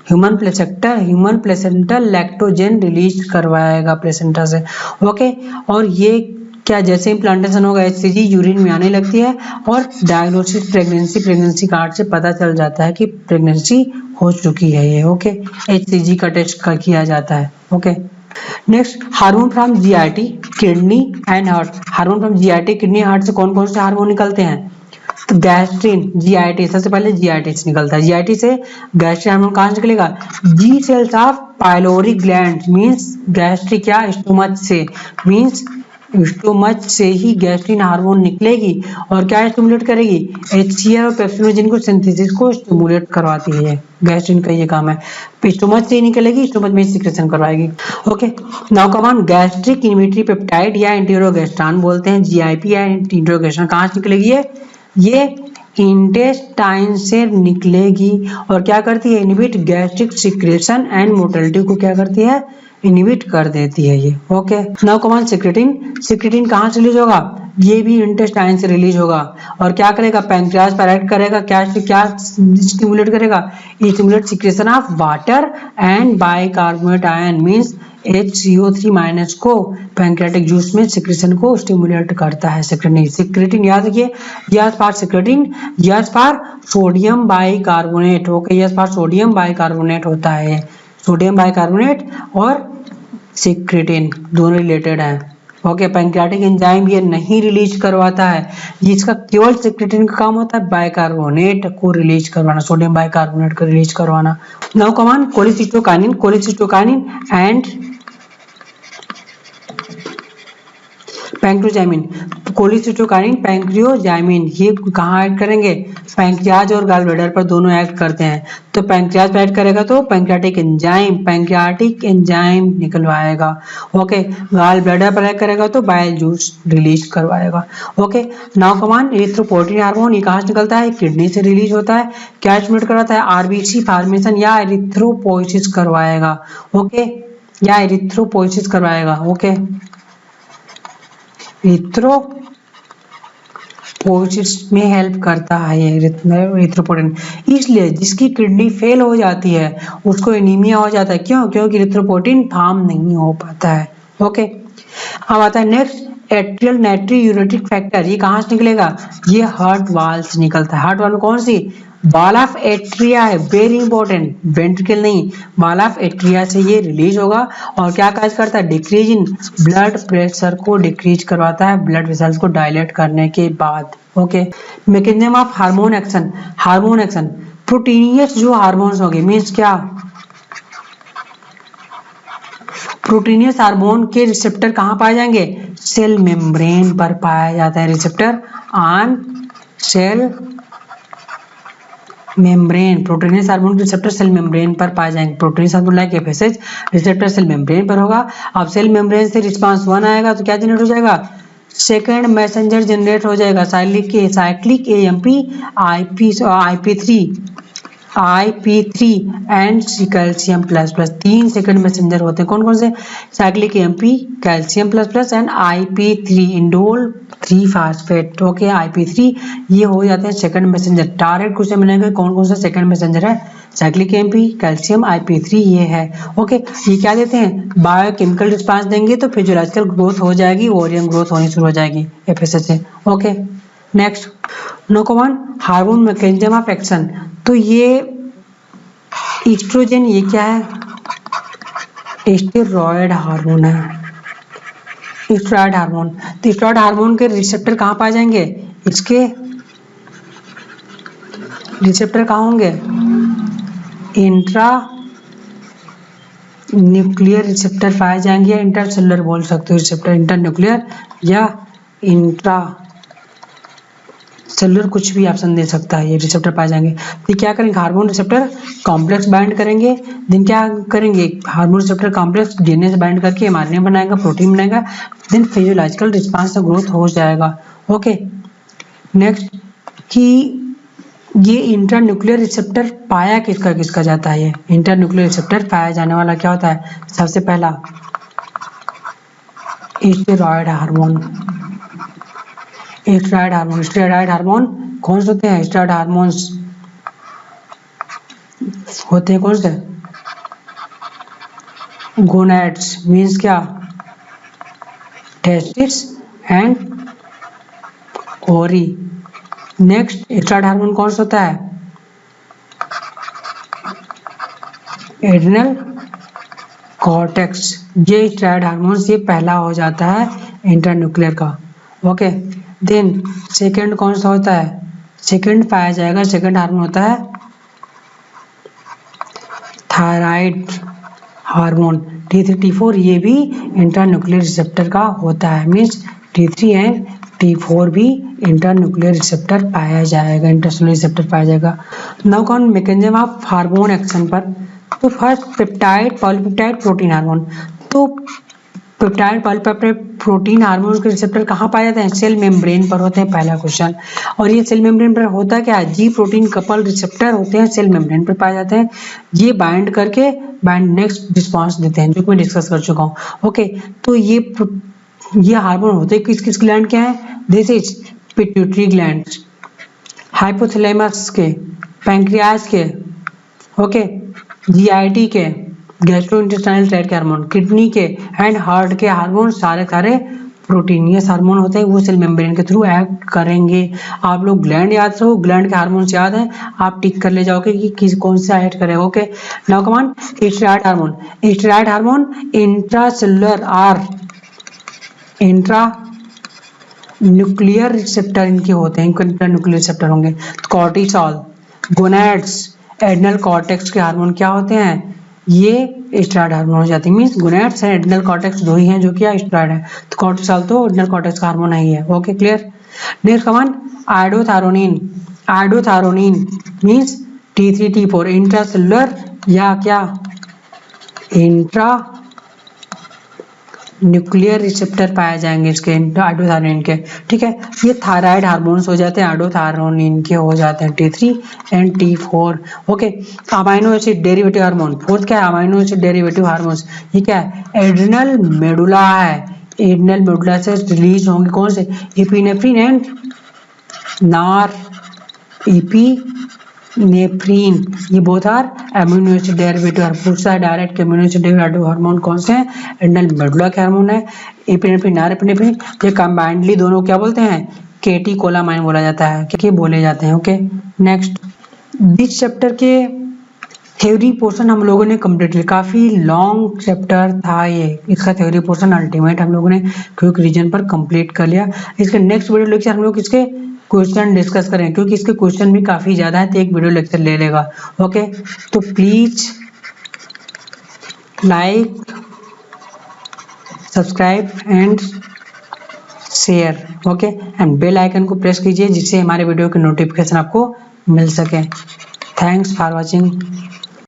human placenta lactogen release करवाएगा प्लेसेंटा से। ओके, और ये क्या जैसे इम्प्लांटेशन होगा एचसीजी यूरिन में आने लगती है और डायग्नोसिस प्रेगनेंसी कार्ड से पता चल जाता है कि प्रेगनेंसी हो चुकी है ये। ओके, एचसीजी का टेस्ट किया जाता है। Okay, next hormone from GIT, kidney and heart. Hormone from GIT, kidney, heart से कौन कौन से हार्मोन निकलते हैं, तो गैस्ट्रिन, जीआईटी, सबसे पहले जीआईटी से निकलता है। जीआईटी से गैस्ट्रिन हार्मोन कहाँ से निकलेगा, G cells of pyloric gland, means gastric या स्टोमच से, मींस स्टोमच से ही गैस्ट्रिन हार्मोन निकलेगी और क्या स्टिमुलेट करेगी, एचसीएल और पेप्सिनोजेन को सिंथेसिस को स्टिमुलेट करवाती है। गैस्ट्रिन का ये काम है, स्टोमच से ही निकलेगी, स्टोमच में सिक्रेशन करवाएगी। Okay, now come on, gastric inhibitory peptide या एंटीरोगेस्ट्रान बोलते हैं, जीआईपी या एंटीरोगेस्ट्रान कहाँ से निकलेगी, ये इंटेस्टाइन से निकलेगी और क्या करती है, inhibit gastric secretion and motility को क्या करती है, इनहिबिट कर देती है ये। Okay, now come on, secretin, secretin कहाँ से रिलीज होगा, ये भी इंटेस्टाइन से रिलीज होगा और क्या करेगा, पैंक्रियाज पर एक्ट करेगा, क्या स्टिमुलेट करेगा, stimulate secretion of water and bicarbonate ion, means HCO3- को पैंक्रियाटिक जूस में सिक्रेशन को स्टिमुलेट करता है सिक्रेटिन। सिक्रेटिन याद रखिए, yes for secretin, yes for sodium bicarbonate. Okay, yes for sodium bicarbonate होता है, सोडियम बाइकार्बोनेट और सिक्रेटिन दोनों रिलेटेड हैं। ओके, पैंक्रियाटिक एंजाइम ये नहीं रिलीज करवाता है, जिसका केवल सिक्रेटिन का काम होता है बाइकार्बोनेट को रिलीज करवाना, सोडियम बाइकार्बोनेट को रिलीज करवाना। Now come on, cholecystokinin, cholecystokinin and pancreozymin, cholecystokinin, pancreozymin ये कहाँ ऐड करेंगे, पैंक्रियाज और गॉलब्लैडर पर दोनों ऐड करते हैं, तो पैंक्रियाज पर ऐड करेगा तो पैंक्रियाटिक एंजाइम निकलवाएगा। ओके, गॉलब्लैडर पर ऐड करेगा तो बाइल जूस रिलीज करवाएगा। Okay, now come on, erythropoietin hormone ये कहाँ से निकलता है, किडनी से रिलीज होता है, क्या स्टिमुलेट करवाता है, आरबीसी फॉर्मेशन या एरिथ्रोपोइसिस करवाएगा। ओके, या एरिथ्रोपोइसिस करवाएगा। ओके, एरिथ्रोपोइसिस में हेल्प करता है ये एरिथ्रोपोएटिन, इसलिए जिसकी किडनी फेल हो जाती है उसको एनीमिया हो जाता है, क्यों, क्योंकि एरिथ्रोपोएटिन फॉर्म नहीं हो पाता है। ओके, अब आता है नेक्स्ट, एट्रियल नाइट्री यूरेटिक फैक्टर, ये कहाँ से निकलेगा, ये हार्ट वाल से निकलता है। हार्ट वाल में कौन सी, बॉल ऑफ एट्रिया है, वेरी इंपॉर्टेंट, वेंट्रिकल नहीं, बॉल ऑफ एट्रिया से ये रिलीज होगा और क्या काज करता है, डिक्रीज इन ब्लड प्रेशर को डिक्रीज करवाता है ब्लड वेसल्स को डायलेट करने के बाद। Okay, mechanism of hormone action, hormone action proteinaceous जो हार्मोन्स होंगे, मीन्स क्या, प्रोटीनियस हार्मोन के रिसेप्टर कहाँ पाए जाएंगे, सेल मेम्ब्रेन पर पाया जाता है, receptor on sale membrane, proteinaceous hormone के रिसेप्टर सेल मेम्ब्रेन पर पाए जाएंगे, proteinous hormone like FSH receptor cell membrane पर होगा। अब सेल मेम्ब्रेन से रिस्पांस 1 आएगा तो क्या जनरेट हो जाएगा, सेकंड मैसेंजर जनरेट हो जाएगा, cyclic AMP IP3 and calcium plus plus, 3 second messenger होते हैं, कौन कौन से, cyclic AMP, calcium plus plus and IP3 indole 3 phosphate. Okay, IP3 ये हो जाते हैं सेकंड मैसेंजर। टारगेट क्वेश्चन बनेगा कौन कौन सा सेकंड मैसेंजर है, साइक्लिक एएमपी, कैल्शियम, IP3 ये है। ओके, ये क्या देते हैं, बायोकेमिकल रिस्पांस देंगे तो फिजियोलॉजिकल ग्रोथ हो जाएगी, ओरियन ग्रोथ होनी शुरू हो जाएगी एफएसएच से। ओके, नेक्स्ट नोकोवन हार्मोन मैकेनिज्म ऑफ एक्शन, तो ये एस्ट्रोजन ये क्या है, स्टेरॉयड हार्मोन है, स्टेरॉयड हार्मोन। तो स्टेरॉयड हार्मोन के रिसेप्टर कहाँ पाए जाएंगे, इसके रिसेप्टर कहाँ होंगे, इंट्रा न्यूक्लियर रिसेप्टर पाए जाएंगे, या इंटरसेलुलर बोल सकते हो रिसेप्टर, इंटर न्यूक्लियर या इंट्रा सेलुलर, कुछ भी ऑप्शन दे सकता है, ये रिसेप्टर पाए जाएंगे। तो क्या करेंगे, हार्मोन रिसेप्टर कॉम्प्लेक्स बाइंड करेंगे, देन क्या करेंगे, हार्मोन रिसेप्टर कॉम्प्लेक्स डीएनए से बाइंड करके एमआरएनए बनाएगा, प्रोटीन बनाएगा, देन फिजियोलॉजिकल रिस्पांस से ग्रोथ हो जाएगा। ओके, नेक्स्ट कि ये इंटरन्यूक्लियर रिसेप्टर पाया किसका किसका जाता है, ये इंटरन्यूक्लियर रिसेप्टर पाया जाने वाला क्या होता है, सबसे पहला स्टेरॉयड हार्मोन, स्टेरॉयड हार्मोन कौन से होते हैं, स्टेरॉयड हार्मोन्स होते हैं कौन से, गोनैड्स, मीन्स क्या, टेस्टिस एंड ओरी। नेक्स्ट स्टेरॉयड हार्मोन कौन सा होता है, एड्रिनल कॉर्टेक्स, ये स्टेरॉयड हार्मोन से पहला हो जाता है इंटरन्यूक्लियर का। ओके, देन सेकंड कौन सा होता है, सेकंड पाया जाएगा, सेकंड हार्मोन होता है थायराइड हार्मोन T3 T4, ये भी इंटरन्यूक्लियर रिसेप्टर का होता है, मीन्स T3 एंड T4 भी इंटरन्यूक्लियर रिसेप्टर पाया जाएगा, इंटरसेलुलर रिसेप्टर पाया जाएगा। नाउ कौन मैकेनिज्म ऑफ हार्मोन एक्शन पर, तो first peptide polypeptide protein hormone, तो पेप्टाइड पॉलीपेप्टाइड प्रोटीन हार्मोन के रिसेप्टर कहाँ पाए जाते हैं, सेल मेम्ब्रेन पर होते हैं, पहला क्वेश्चन। और ये सेल मेम्ब्रेन पर होता क्या है, जी प्रोटीन कपल रिसेप्टर होते हैं, सेल मेम्ब्रेन पर पाए जाते हैं, ये बाइंड करके नेक्स्ट रिस्पांस देते हैं, जो मैं डिस्कस कर चुका हूँ। ओके, तो ये हार्मोन होते हैं किस किस ग्लैंड के हैं, this is pituitary gland, hypothalamus के, पैंक्रियास के, ओके, जीआईटी के, गैस्ट्रोइंटेस्टाइनल ट्रैक्ट के हार्मोन, किडनी के एंड हार्ट के हार्मोन, सारे प्रोटीनियस हार्मोन होते हैं, वो सेल मेम्ब्रेन के थ्रू एक्ट करेंगे। आप लोग ग्लैंड याद रखो, ग्लैंड के हार्मोन्स याद हैं, आप टिक कर ले जाओगे कि किस कौन सा एक्ट करेगा। Okay, now come on steroid hormone, steroid hormone intracellular और इंट्रा न्यूक्लियर रिसेप्टर इनके होते हैं, इंटरन्यूक्लियर रिसेप्टर होंगे। कॉर्टिसोल, गोनैड्स, एड्रिनल कॉर्टेक्स के हार्मोन क्या होते हैं, ये स्टेरॉयड हार्मोन हो जाते हैं, means gonads and adrenal cortex दो ही हैं जो कि स्टेरॉयड है, तो कॉर्टिसोल तो एड्रिनल कॉर्टेक्स का हार्मोन ही है। Okay, clear. Next come on iodothyronine, iodothyronine means T3 T4 intracellular या क्या इंट्रा न्यूक्लियर रिसेप्टर पाए जाएंगे इसके आयोडोथायरोनिन के, ठीक है। ये थायराइड हार्मोन्स हो जाते हैं, आयोडोथायरोनिन के हो जाते हैं T3 and T4। Okay, amino acid derivative hormone, fourth क्या है, अमाइनो एसिड डेरिवेटिव हार्मोन्स, ये क्या है, एड्रिनल मेडुला है, एड्रिनल मेडुला से रिलीज होंगे कौन से, एपिनेफ्रिन एंड नार एपिनेफ्रिन, ये both are amino acid derivative hormone. Direct amino acid derivative hormone कौन से हैं, एड्रिनल मेडुला के हार्मोन है, एपिनेफ्रिन नार एपिनेफ्रिन, ये कंबाइंडली दोनों क्या बोलते हैं, केटीकोलामाइन बोला जाता है, क्या बोले जाते हैं। ओके, नेक्स्ट दिस चैप्टर के थ्योरी पोर्शन हम लोगों ने कंप्लीट किया, काफ़ी लॉन्ग चैप्टर था ये, इसका थ्योरी पोर्शन अल्टीमेट हम लोगों ने क्विक रीजन पर कंप्लीट कर लिया। इसके नेक्स्ट वीडियो लेक्चर हम लोग इसके क्वेश्चन डिस्कस करें, क्योंकि इसके क्वेश्चन भी काफ़ी ज़्यादा है, तो एक वीडियो लेक्चर ले लेगा। ओके, तो please like, subscribe and share, okay, and bell icon को प्रेस कीजिए जिससे हमारे वीडियो की नोटिफिकेशन आपको मिल सके। Thanks for watching.